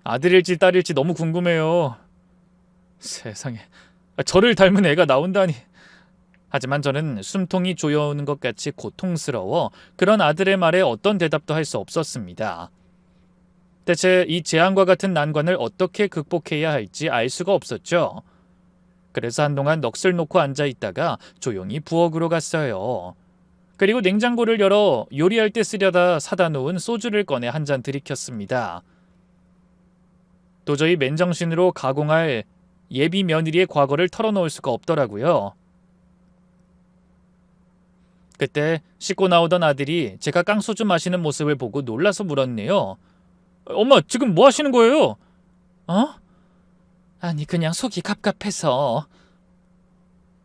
아들일지 딸일지 너무 궁금해요. 세상에, 저를 닮은 애가 나온다니. 하지만 저는 숨통이 조여오는 것 같이 고통스러워 그런 아들의 말에 어떤 대답도 할 수 없었습니다. 대체 이 재앙과 같은 난관을 어떻게 극복해야 할지 알 수가 없었죠. 그래서 한동안 넋을 놓고 앉아 있다가 조용히 부엌으로 갔어요. 그리고 냉장고를 열어 요리할 때 쓰려다 사다 놓은 소주를 꺼내 한 잔 들이켰습니다. 도저히 맨정신으로 가공할 예비 며느리의 과거를 털어놓을 수가 없더라고요. 그때 씻고 나오던 아들이 제가 깡소주 마시는 모습을 보고 놀라서 물었네요. 엄마, 지금 뭐 하시는 거예요? 아니, 그냥 속이 갑갑해서.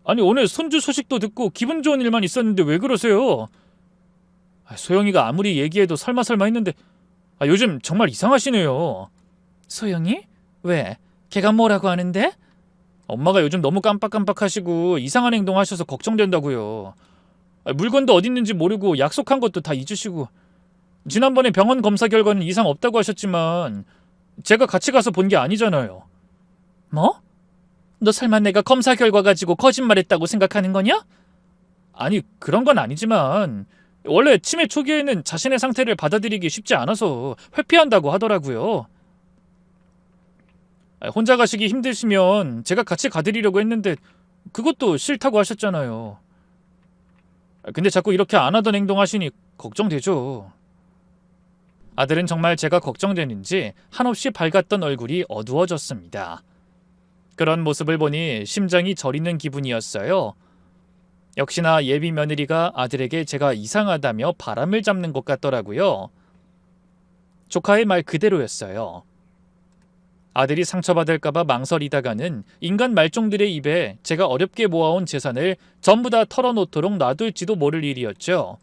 아니, 오늘 손주 소식도 듣고 기분 좋은 일만 있었는데 왜 그러세요? 소영이가 아무리 얘기해도 설마 했는데 요즘 정말 이상하시네요. 소영이? 왜? 걔가 뭐라고 하는데? 엄마가 요즘 너무 깜빡깜빡하시고 이상한 행동하셔서 걱정된다고요. 물건도 어디 있는지 모르고 약속한 것도 다 잊으시고. 지난번에 병원 검사 결과는 이상 없다고 하셨지만 제가 같이 가서 본 게 아니잖아요. 뭐? 너 설마 내가 검사 결과 가지고 거짓말했다고 생각하는 거냐? 아니, 그런 건 아니지만 원래 치매 초기에는 자신의 상태를 받아들이기 쉽지 않아서 회피한다고 하더라고요. 혼자 가시기 힘드시면 제가 같이 가드리려고 했는데 그것도 싫다고 하셨잖아요. 근데 자꾸 이렇게 안 하던 행동하시니 걱정되죠. 아들은 정말 제가 걱정되는지 한없이 밝았던 얼굴이 어두워졌습니다. 그런 모습을 보니 심장이 저리는 기분이었어요. 역시나 예비 며느리가 아들에게 제가 이상하다며 바람을 잡는 것 같더라고요. 조카의 말 그대로였어요. 아들이 상처받을까봐 망설이다가는 인간 말종들의 입에 제가 어렵게 모아온 재산을 전부 다 털어놓도록 놔둘지도 모를 일이었죠.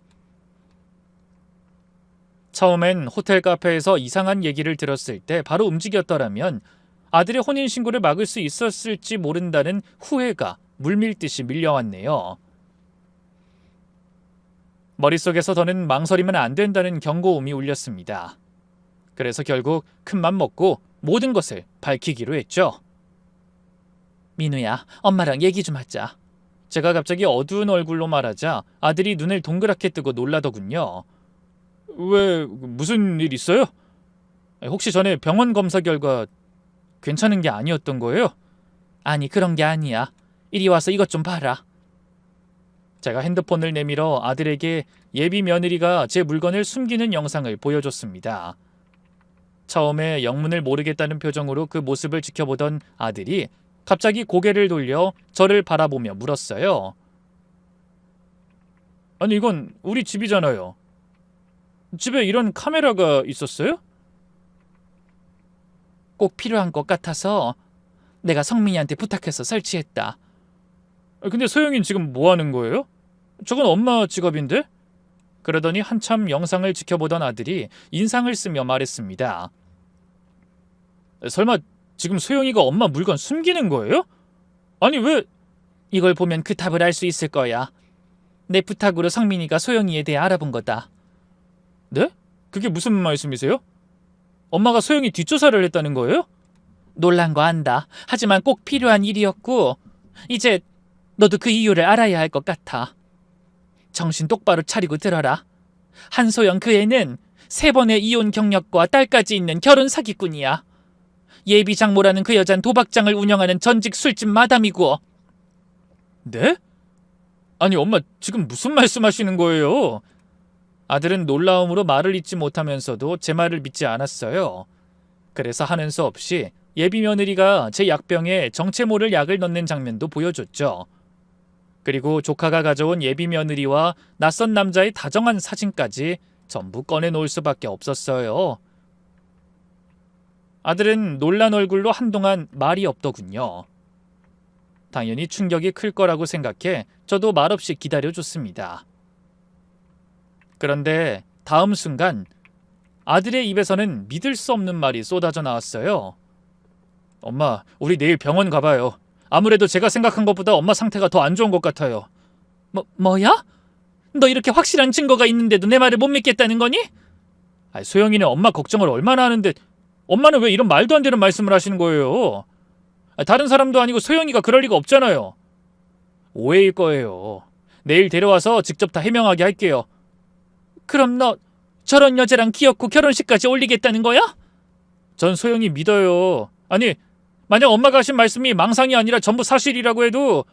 처음엔 호텔 카페에서 이상한 얘기를 들었을 때 바로 움직였더라면 아들의 혼인신고를 막을 수 있었을지 모른다는 후회가 물밀듯이 밀려왔네요. 머릿속에서 더는 망설이면 안 된다는 경고음이 울렸습니다. 그래서 결국 큰맘 먹고 모든 것을 밝히기로 했죠. 민우야, 엄마랑 얘기 좀 하자. 제가 갑자기 어두운 얼굴로 말하자 아들이 눈을 동그랗게 뜨고 놀라더군요. 왜, 무슨 일 있어요? 혹시 전에 병원 검사 결과 괜찮은 게 아니었던 거예요? 아니, 그런 게 아니야. 이리 와서 이것 좀 봐라. 제가 핸드폰을 내밀어 아들에게 예비 며느리가 제 물건을 숨기는 영상을 보여줬습니다. 처음에 영문을 모르겠다는 표정으로 그 모습을 지켜보던 아들이 갑자기 고개를 돌려 저를 바라보며 물었어요. 아니, 이건 우리 집이잖아요. 집에 이런 카메라가 있었어요? 꼭 필요한 것 같아서 내가 성민이한테 부탁해서 설치했다. 근데 소영이는 지금 뭐 하는 거예요? 저건 엄마 지갑인데? 그러더니 한참 영상을 지켜보던 아들이 인상을 쓰며 말했습니다. 설마 지금 소영이가 엄마 물건 숨기는 거예요? 아니, 왜? 이걸 보면 그 답을 알 수 있을 거야. 내 부탁으로 성민이가 소영이에 대해 알아본 거다. 네? 그게 무슨 말씀이세요? 엄마가 소영이 뒷조사를 했다는 거예요? 놀란 거 안다. 하지만 꼭 필요한 일이었고 이제 너도 그 이유를 알아야 할 것 같아. 정신 똑바로 차리고 들어라. 한소영 그 애는 3번의 이혼 경력과 딸까지 있는 결혼 사기꾼이야. 예비 장모라는 그 여잔 도박장을 운영하는 전직 술집 마담이고. 네? 아니, 엄마 지금 무슨 말씀하시는 거예요? 아들은 놀라움으로 말을 잇지 못하면서도 제 말을 믿지 않았어요. 그래서 하는 수 없이 예비 며느리가 제 약병에 정체 모를 약을 넣는 장면도 보여줬죠. 그리고 조카가 가져온 예비 며느리와 낯선 남자의 다정한 사진까지 전부 꺼내놓을 수밖에 없었어요. 아들은 놀란 얼굴로 한동안 말이 없더군요. 당연히 충격이 클 거라고 생각해 저도 말없이 기다려줬습니다. 그런데 다음 순간 아들의 입에서는 믿을 수 없는 말이 쏟아져 나왔어요. 엄마, 우리 내일 병원 가봐요. 아무래도 제가 생각한 것보다 엄마 상태가 더 안 좋은 것 같아요. 뭐야? 너 이렇게 확실한 증거가 있는데도 내 말을 못 믿겠다는 거니? 소영이는 엄마 걱정을 얼마나 하는데 엄마는 왜 이런 말도 안 되는 말씀을 하시는 거예요? 다른 사람도 아니고 소영이가 그럴 리가 없잖아요. 오해일 거예요. 내일 데려와서 직접 다 해명하게 할게요. 그럼 너 저런 여자랑 기어코 결혼식까지 올리겠다는 거야? 전 소영이 믿어요. 아니, 만약 엄마가 하신 말씀이 망상이 아니라 전부 사실이라고 해도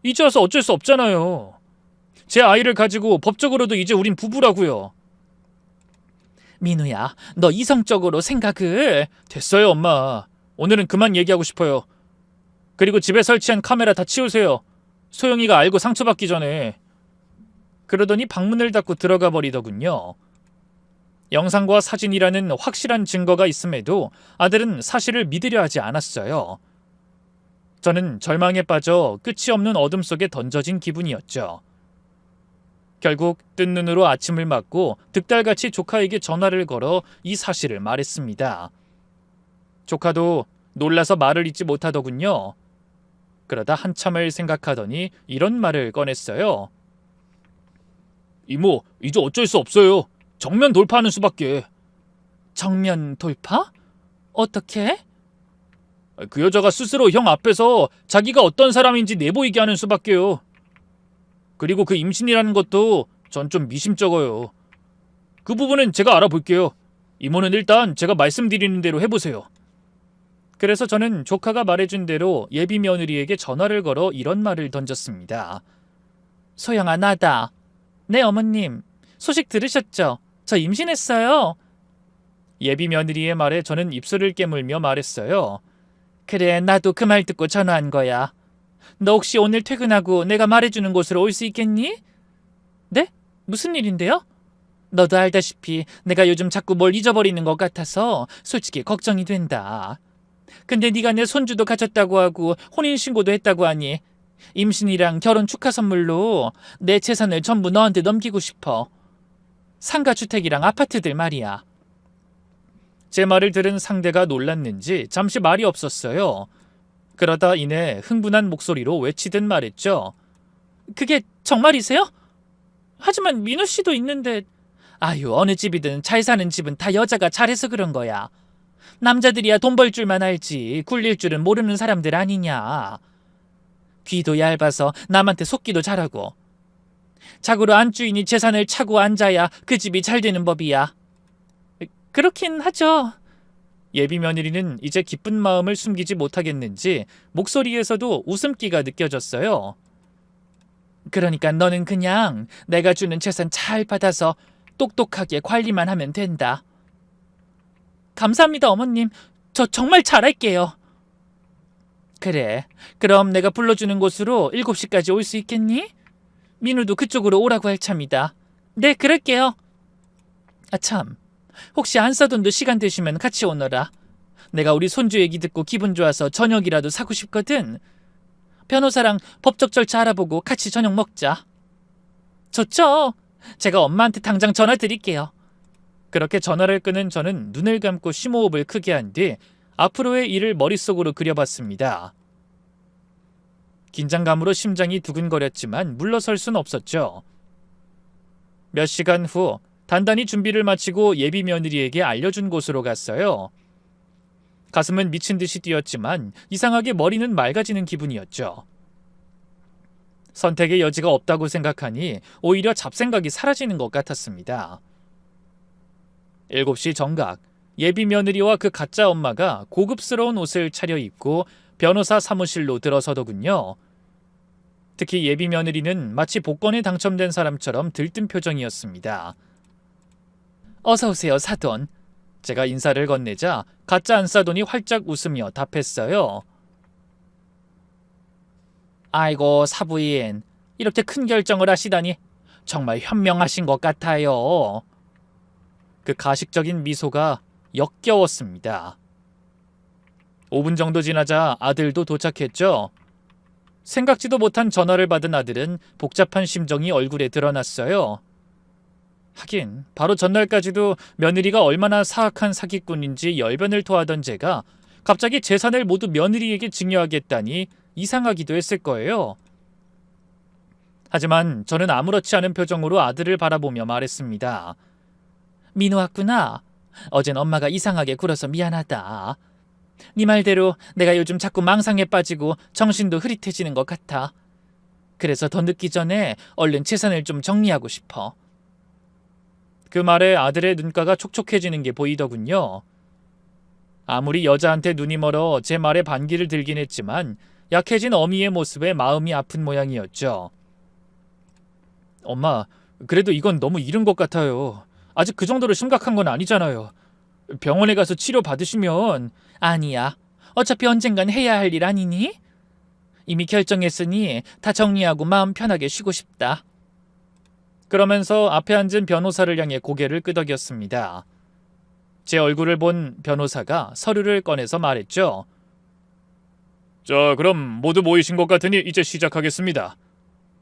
이제 와서 어쩔 수 없잖아요. 제 아이를 가지고 법적으로도 이제 우린 부부라고요. 민우야, 너 이성적으로 생각을... 됐어요, 엄마. 오늘은 그만 얘기하고 싶어요. 그리고 집에 설치한 카메라 다 치우세요. 소영이가 알고 상처받기 전에. 그러더니 방문을 닫고 들어가 버리더군요. 영상과 사진이라는 확실한 증거가 있음에도 아들은 사실을 믿으려 하지 않았어요. 저는 절망에 빠져 끝이 없는 어둠 속에 던져진 기분이었죠. 결국 뜬 눈으로 아침을 맞고 득달같이 조카에게 전화를 걸어 이 사실을 말했습니다. 조카도 놀라서 말을 잇지 못하더군요. 그러다 한참을 생각하더니 이런 말을 꺼냈어요. 이모, 이제 어쩔 수 없어요. 정면 돌파하는 수밖에. 정면 돌파? 어떻게? 그 여자가 스스로 형 앞에서 자기가 어떤 사람인지 내보이게 하는 수밖에요. 그리고 그 임신이라는 것도 전 좀 미심쩍어요. 그 부분은 제가 알아볼게요. 이모는 일단 제가 말씀드리는 대로 해보세요. 그래서 저는 조카가 말해준 대로 예비 며느리에게 전화를 걸어 이런 말을 던졌습니다. 소영아, 나다. 네, 어머님. 소식 들으셨죠? 저 임신했어요. 예비 며느리의 말에 저는 입술을 깨물며 말했어요. 그래, 나도 그 말 듣고 전화한 거야. 너 혹시 오늘 퇴근하고 내가 말해주는 곳으로 올 수 있겠니? 네? 무슨 일인데요? 너도 알다시피 내가 요즘 자꾸 뭘 잊어버리는 것 같아서 솔직히 걱정이 된다. 근데 네가 내 손주도 가졌다고 하고 혼인신고도 했다고 하니 임신이랑 결혼 축하 선물로 내 재산을 전부 너한테 넘기고 싶어. 상가주택이랑 아파트들 말이야. 제 말을 들은 상대가 놀랐는지 잠시 말이 없었어요. 그러다 이내 흥분한 목소리로 외치듯 말했죠. 그게 정말이세요? 하지만 민우 씨도 있는데... 아유, 어느 집이든 잘 사는 집은 다 여자가 잘해서 그런 거야. 남자들이야 돈 벌 줄만 알지 굴릴 줄은 모르는 사람들 아니냐. 귀도 얇아서 남한테 속기도 잘하고 자고로 안주인이 재산을 차고 앉아야 그 집이 잘 되는 법이야. 그렇긴 하죠. 예비 며느리는 이제 기쁜 마음을 숨기지 못하겠는지 목소리에서도 웃음기가 느껴졌어요. 그러니까 너는 그냥 내가 주는 재산 잘 받아서 똑똑하게 관리만 하면 된다. 감사합니다, 어머님. 저 정말 잘할게요. 그래, 그럼 내가 불러주는 곳으로 7시까지 올 수 있겠니? 민우도 그쪽으로 오라고 할 참이다. 네, 그럴게요. 아 참, 혹시 안사돈도 시간 되시면 같이 오너라. 내가 우리 손주 얘기 듣고 기분 좋아서 저녁이라도 사고 싶거든. 변호사랑 법적 절차 알아보고 같이 저녁 먹자. 좋죠. 제가 엄마한테 당장 전화 드릴게요. 그렇게 전화를 끊은 저는 눈을 감고 심호흡을 크게 한 뒤 앞으로의 일을 머릿속으로 그려봤습니다. 긴장감으로 심장이 두근거렸지만 물러설 순 없었죠. 몇 시간 후 단단히 준비를 마치고 예비 며느리에게 알려준 곳으로 갔어요. 가슴은 미친 듯이 뛰었지만 이상하게 머리는 맑아지는 기분이었죠. 선택의 여지가 없다고 생각하니 오히려 잡생각이 사라지는 것 같았습니다. 7시 정각, 예비 며느리와 그 가짜 엄마가 고급스러운 옷을 차려입고 변호사 사무실로 들어서더군요. 특히 예비 며느리는 마치 복권에 당첨된 사람처럼 들뜬 표정이었습니다. 어서 오세요, 사돈. 제가 인사를 건네자 가짜 안사돈이 활짝 웃으며 답했어요. 아이고, 사부인. 이렇게 큰 결정을 하시다니 정말 현명하신 것 같아요. 그 가식적인 미소가 역겨웠습니다. 5분 정도 지나자 아들도 도착했죠. 생각지도 못한 전화를 받은 아들은 복잡한 심정이 얼굴에 드러났어요. 하긴 바로 전날까지도 며느리가 얼마나 사악한 사기꾼인지 열변을 토하던 제가 갑자기 재산을 모두 며느리에게 증여하겠다니 이상하기도 했을 거예요. 하지만 저는 아무렇지 않은 표정으로 아들을 바라보며 말했습니다. 민우 왔구나. 어젠 엄마가 이상하게 굴어서 미안하다. 네 말대로 내가 요즘 자꾸 망상에 빠지고 정신도 흐릿해지는 것 같아. 그래서 더 늦기 전에 얼른 재산을 좀 정리하고 싶어. 그 말에 아들의 눈가가 촉촉해지는 게 보이더군요. 아무리 여자한테 눈이 멀어 제 말에 반기를 들긴 했지만 약해진 어미의 모습에 마음이 아픈 모양이었죠. 엄마, 그래도 이건 너무 이른 것 같아요. 아직 그 정도로 심각한 건 아니잖아요. 병원에 가서 치료 받으시면... 아니야. 어차피 언젠간 해야 할 일 아니니? 이미 결정했으니 다 정리하고 마음 편하게 쉬고 싶다. 그러면서 앞에 앉은 변호사를 향해 고개를 끄덕였습니다. 제 얼굴을 본 변호사가 서류를 꺼내서 말했죠. 자, 그럼 모두 모이신 것 같으니 이제 시작하겠습니다.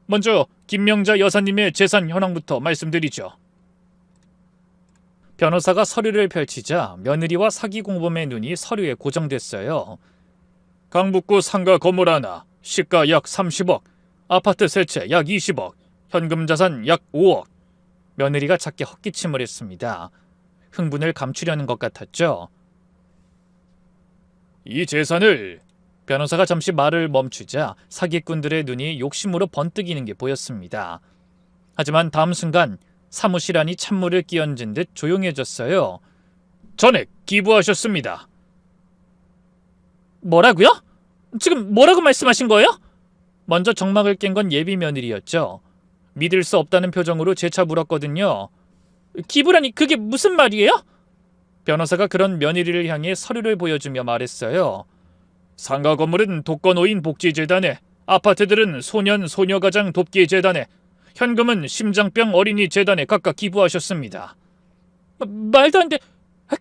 먼저 김명자 여사님의 재산 현황부터 말씀드리죠. 변호사가 서류를 펼치자 며느리와 사기 공범의 눈이 서류에 고정됐어요. 강북구 상가 건물 하나, 시가 약 30억, 아파트 세 채 약 20억, 현금 자산 약 5억. 며느리가 작게 헛기침을 했습니다. 흥분을 감추려는 것 같았죠. 이 재산을... 변호사가 잠시 말을 멈추자 사기꾼들의 눈이 욕심으로 번뜩이는 게 보였습니다. 하지만 다음 순간 사무실 안이 찬물을 끼얹은 듯 조용해졌어요. 전액 기부하셨습니다. 뭐라고요? 지금 뭐라고 말씀하신 거예요? 먼저 정막을 깬 건 예비 며느리였죠. 믿을 수 없다는 표정으로 재차 물었거든요. 기부라니 그게 무슨 말이에요? 변호사가 그런 며느리를 향해 서류를 보여주며 말했어요. 상가 건물은 독거노인 복지재단에, 아파트들은 소년 소녀가장 돕기재단에, 현금은 심장병 어린이 재단에 각각 기부하셨습니다. 말도 안 돼.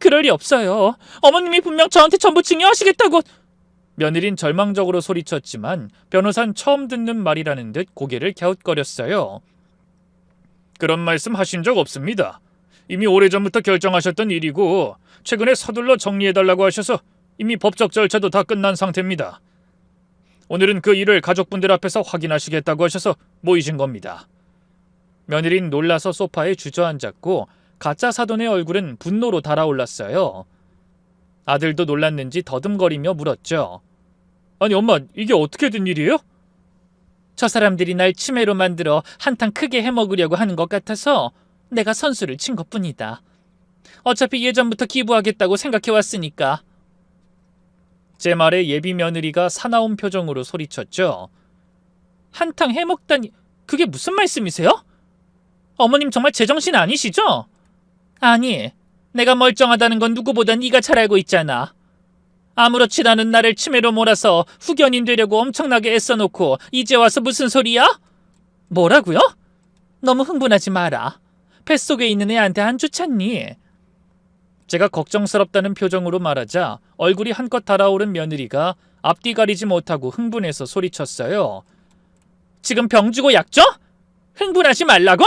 그럴 리 없어요. 어머님이 분명 저한테 전부 증여하시겠다고. 며느린 절망적으로 소리쳤지만 변호사는 처음 듣는 말이라는 듯 고개를 갸웃거렸어요. 그런 말씀 하신 적 없습니다. 이미 오래전부터 결정하셨던 일이고 최근에 서둘러 정리해달라고 하셔서 이미 법적 절차도 다 끝난 상태입니다. 오늘은 그 일을 가족분들 앞에서 확인하시겠다고 하셔서 모이신 겁니다. 며느린 놀라서 소파에 주저앉았고 가짜 사돈의 얼굴은 분노로 달아올랐어요. 아들도 놀랐는지 더듬거리며 물었죠. 아니 엄마, 이게 어떻게 된 일이에요? 저 사람들이 날 치매로 만들어 한탕 크게 해먹으려고 하는 것 같아서 내가 선수를 친 것뿐이다. 어차피 예전부터 기부하겠다고 생각해왔으니까. 제 말에 예비 며느리가 사나운 표정으로 소리쳤죠. 한탕 해먹다니, 그게 무슨 말씀이세요? 어머님 정말 제정신 아니시죠? 아니, 내가 멀쩡하다는 건 누구보다 네가 잘 알고 있잖아. 아무렇지도 않은 나를 치매로 몰아서 후견인 되려고 엄청나게 애써놓고 이제 와서 무슨 소리야? 뭐라고요? 너무 흥분하지 마라. 뱃속에 있는 애한테 안 좋잖니? 제가 걱정스럽다는 표정으로 말하자 얼굴이 한껏 달아오른 며느리가 앞뒤 가리지 못하고 흥분해서 소리쳤어요. 지금 병 주고 약 줘? 흥분하지 말라고?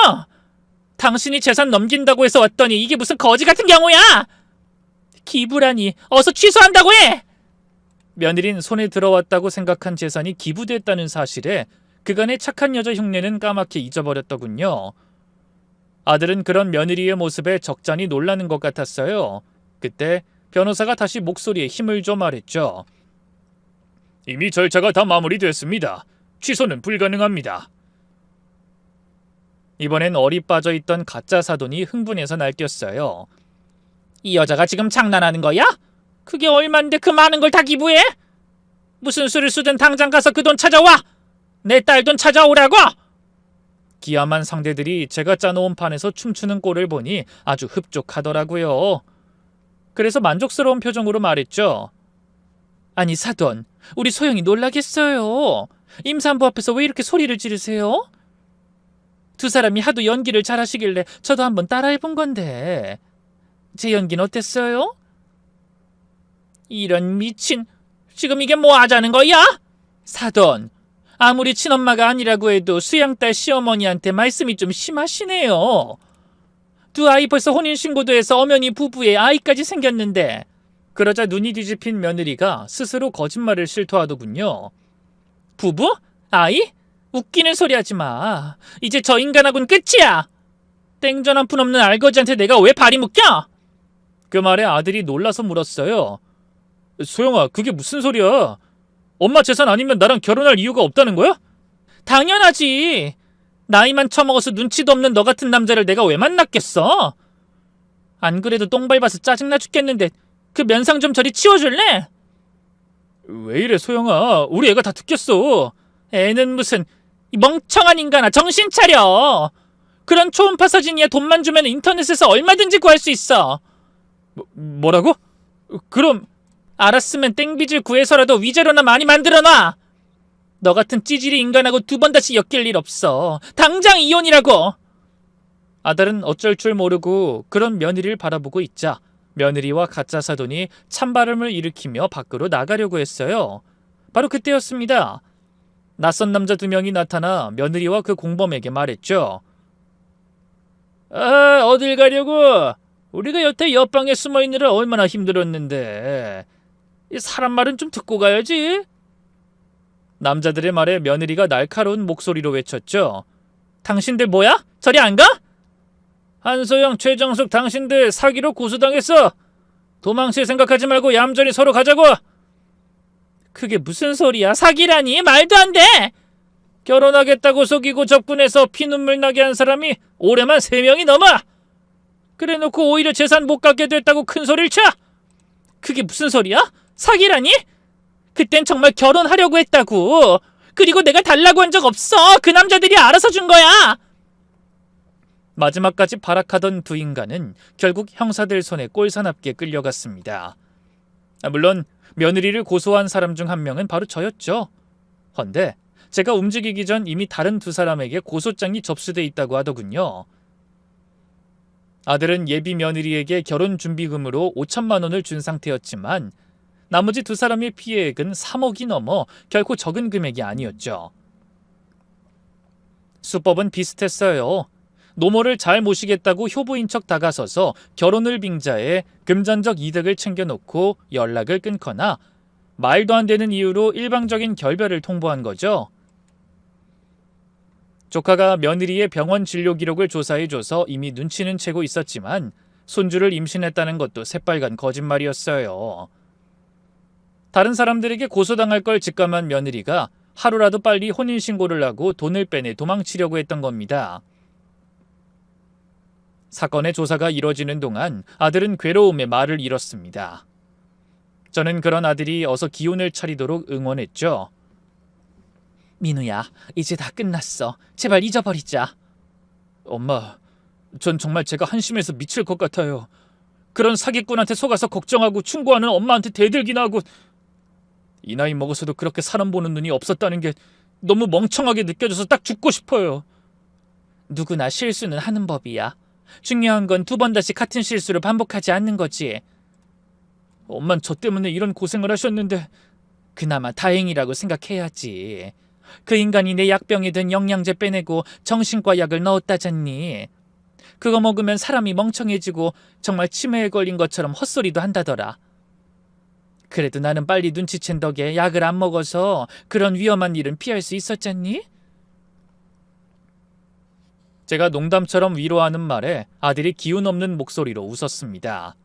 당신이 재산 넘긴다고 해서 왔더니 이게 무슨 거지 같은 경우야? 기부라니, 어서 취소한다고 해! 며느린 손에 들어왔다고 생각한 재산이 기부됐다는 사실에 그간의 착한 여자 흉내는 까맣게 잊어버렸더군요. 아들은 그런 며느리의 모습에 적잖이 놀라는 것 같았어요. 그때 변호사가 다시 목소리에 힘을 줘 말했죠. 이미 절차가 다 마무리됐습니다. 취소는 불가능합니다. 이번엔 얼이 빠져있던 가짜 사돈이 흥분해서 날뛰었어요. 이 여자가 지금 장난하는 거야? 그게 얼만데 그 많은 걸 다 기부해? 무슨 수를 쓰든 당장 가서 그 돈 찾아와! 내 딸 돈 찾아오라고! 기암한 상대들이 제가 짜놓은 판에서 춤추는 꼴을 보니 아주 흡족하더라고요. 그래서 만족스러운 표정으로 말했죠. 아니 사돈, 우리 소영이 놀라겠어요. 임산부 앞에서 왜 이렇게 소리를 지르세요? 두 사람이 하도 연기를 잘하시길래 저도 한번 따라해본 건데 제 연기는 어땠어요? 이런 미친, 지금 이게 뭐 하자는 거야? 사돈, 아무리 친엄마가 아니라고 해도 수양딸 시어머니한테 말씀이 좀 심하시네요. 두 아이 벌써 혼인신고도 해서 엄연히 부부에 아이까지 생겼는데. 그러자 눈이 뒤집힌 며느리가 스스로 거짓말을 실토하더군요. 부부? 아이? 웃기는 소리 하지 마. 이제 저 인간하고는 끝이야. 땡전 한 푼 없는 알거지한테 내가 왜 발이 묶여? 그 말에 아들이 놀라서 물었어요. 소영아, 그게 무슨 소리야? 엄마 재산 아니면 나랑 결혼할 이유가 없다는 거야? 당연하지. 나이만 처먹어서 눈치도 없는 너 같은 남자를 내가 왜 만났겠어? 안 그래도 똥 밟아서 짜증나 죽겠는데 그 면상 좀 저리 치워줄래? 왜 이래 소영아, 우리 애가 다 듣겠어. 애는 무슨, 이 멍청한 인간아, 정신 차려. 그런 초음파 사진이야 돈만 주면 인터넷에서 얼마든지 구할 수 있어. 뭐라고? 그럼 알았으면 땡빚을 구해서라도 위자료나 많이 만들어놔. 너 같은 찌질이 인간하고 두 번 다시 엮일 일 없어. 당장 이혼이라고. 아들은 어쩔 줄 모르고 그런 며느리를 바라보고 있자 며느리와 가짜 사돈이 찬바람을 일으키며 밖으로 나가려고 했어요. 바로 그때였습니다. 낯선 남자 두 명이 나타나 며느리와 그 공범에게 말했죠. 아, 어딜 가려고? 우리가 여태 옆방에 숨어있느라 얼마나 힘들었는데. 사람 말은 좀 듣고 가야지. 남자들의 말에 며느리가 날카로운 목소리로 외쳤죠. 당신들 뭐야? 저리 안 가? 한소영, 최정숙 당신들 사기로 고소당했어. 도망칠 생각하지 말고 얌전히 서로 가자고. 그게 무슨 소리야? 사기라니? 말도 안 돼. 결혼하겠다고 속이고 적분해서 피눈물 나게 한 사람이 올해만 3명이 넘어. 그래놓고 오히려 재산 못 갖게 됐다고 큰 소리를 쳐. 그게 무슨 소리야? 사기라니? 그땐 정말 결혼하려고 했다고. 그리고 내가 달라고 한 적 없어. 그 남자들이 알아서 준 거야. 마지막까지 발악하던 두 인간은 결국 형사들 손에 꼴사납게 끌려갔습니다. 물론 며느리를 고소한 사람 중 한 명은 바로 저였죠. 헌데 제가 움직이기 전 이미 다른 두 사람에게 고소장이 접수돼 있다고 하더군요. 아들은 예비 며느리에게 결혼 준비금으로 5천만 원을 준 상태였지만 나머지 두 사람의 피해액은 3억이 넘어 결코 적은 금액이 아니었죠. 수법은 비슷했어요. 노모를 잘 모시겠다고 효부인 척 다가서서 결혼을 빙자해 금전적 이득을 챙겨놓고 연락을 끊거나 말도 안 되는 이유로 일방적인 결별을 통보한 거죠. 조카가 며느리의 병원 진료 기록을 조사해줘서 이미 눈치는 채고 있었지만 손주를 임신했다는 것도 새빨간 거짓말이었어요. 다른 사람들에게 고소당할 걸 직감한 며느리가 하루라도 빨리 혼인신고를 하고 돈을 빼내 도망치려고 했던 겁니다. 사건의 조사가 이뤄지는 동안 아들은 괴로움에 말을 잃었습니다. 저는 그런 아들이 어서 기운을 차리도록 응원했죠. 민우야, 이제 다 끝났어. 제발 잊어버리자. 엄마, 전 정말 제가 한심해서 미칠 것 같아요. 그런 사기꾼한테 속아서 걱정하고 충고하는 엄마한테 대들기나 하고, 이 나이 먹어서도 그렇게 사람 보는 눈이 없었다는 게 너무 멍청하게 느껴져서 딱 죽고 싶어요. 누구나 실수는 하는 법이야. 중요한 건 두 번 다시 같은 실수를 반복하지 않는 거지. 엄만 저 때문에 이런 고생을 하셨는데. 그나마 다행이라고 생각해야지. 그 인간이 내 약병에 든 영양제 빼내고 정신과 약을 넣었다잖니. 그거 먹으면 사람이 멍청해지고 정말 치매에 걸린 것처럼 헛소리도 한다더라. 그래도 나는 빨리 눈치챈 덕에 약을 안 먹어서 그런 위험한 일은 피할 수 있었잖니? 제가 농담처럼 위로하는 말에 아들이 기운 없는 목소리로 웃었습니다.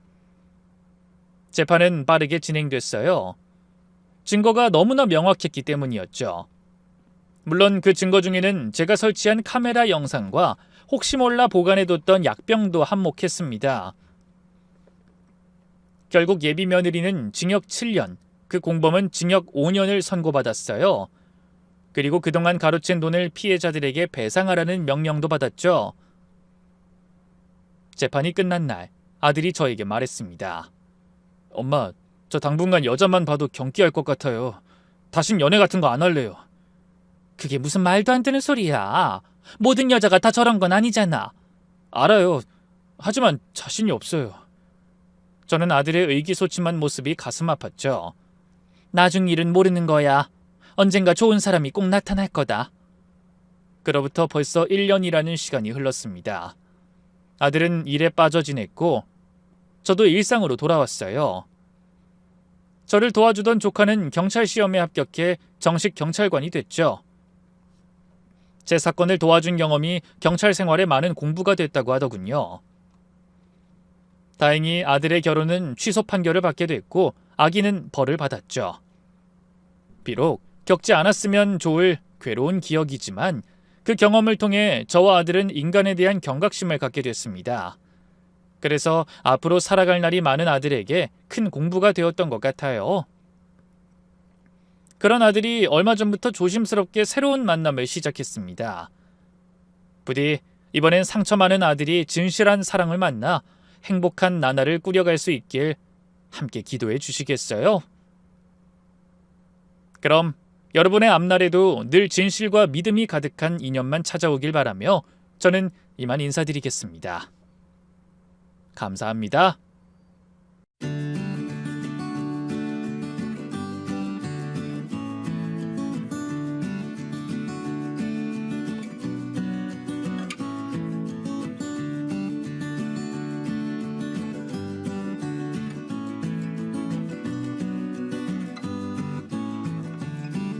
재판은 빠르게 진행됐어요. 증거가 너무나 명확했기 때문이었죠. 물론 그 증거 중에는 제가 설치한 카메라 영상과 혹시 몰라 보관해뒀던 약병도 한몫했습니다. 결국 예비 며느리는 징역 7년, 그 공범은 징역 5년을 선고받았어요. 그리고 그동안 가로챈 돈을 피해자들에게 배상하라는 명령도 받았죠. 재판이 끝난 날 아들이 저에게 말했습니다. 엄마, 저 당분간 여자만 봐도 경기할 것 같아요. 다신 연애 같은 거 안 할래요. 그게 무슨 말도 안 되는 소리야. 모든 여자가 다 저런 건 아니잖아. 알아요. 하지만 자신이 없어요. 저는 아들의 의기소침한 모습이 가슴 아팠죠. 나중 일은 모르는 거야. 언젠가 좋은 사람이 꼭 나타날 거다. 그로부터 벌써 1년이라는 시간이 흘렀습니다. 아들은 일에 빠져 지냈고 저도 일상으로 돌아왔어요. 저를 도와주던 조카는 경찰 시험에 합격해 정식 경찰관이 됐죠. 제 사건을 도와준 경험이 경찰 생활에 많은 공부가 됐다고 하더군요. 다행히 아들의 결혼은 취소 판결을 받게 됐고 아기는 벌을 받았죠. 비록 겪지 않았으면 좋을 괴로운 기억이지만 그 경험을 통해 저와 아들은 인간에 대한 경각심을 갖게 됐습니다. 그래서 앞으로 살아갈 날이 많은 아들에게 큰 공부가 되었던 것 같아요. 그런 아들이 얼마 전부터 조심스럽게 새로운 만남을 시작했습니다. 부디 이번엔 상처 많은 아들이 진실한 사랑을 만나 행복한 나날을 꾸려갈 수 있길 함께 기도해 주시겠어요? 그럼 여러분의 앞날에도 늘 진실과 믿음이 가득한 인연만 찾아오길 바라며 저는 이만 인사드리겠습니다. 감사합니다.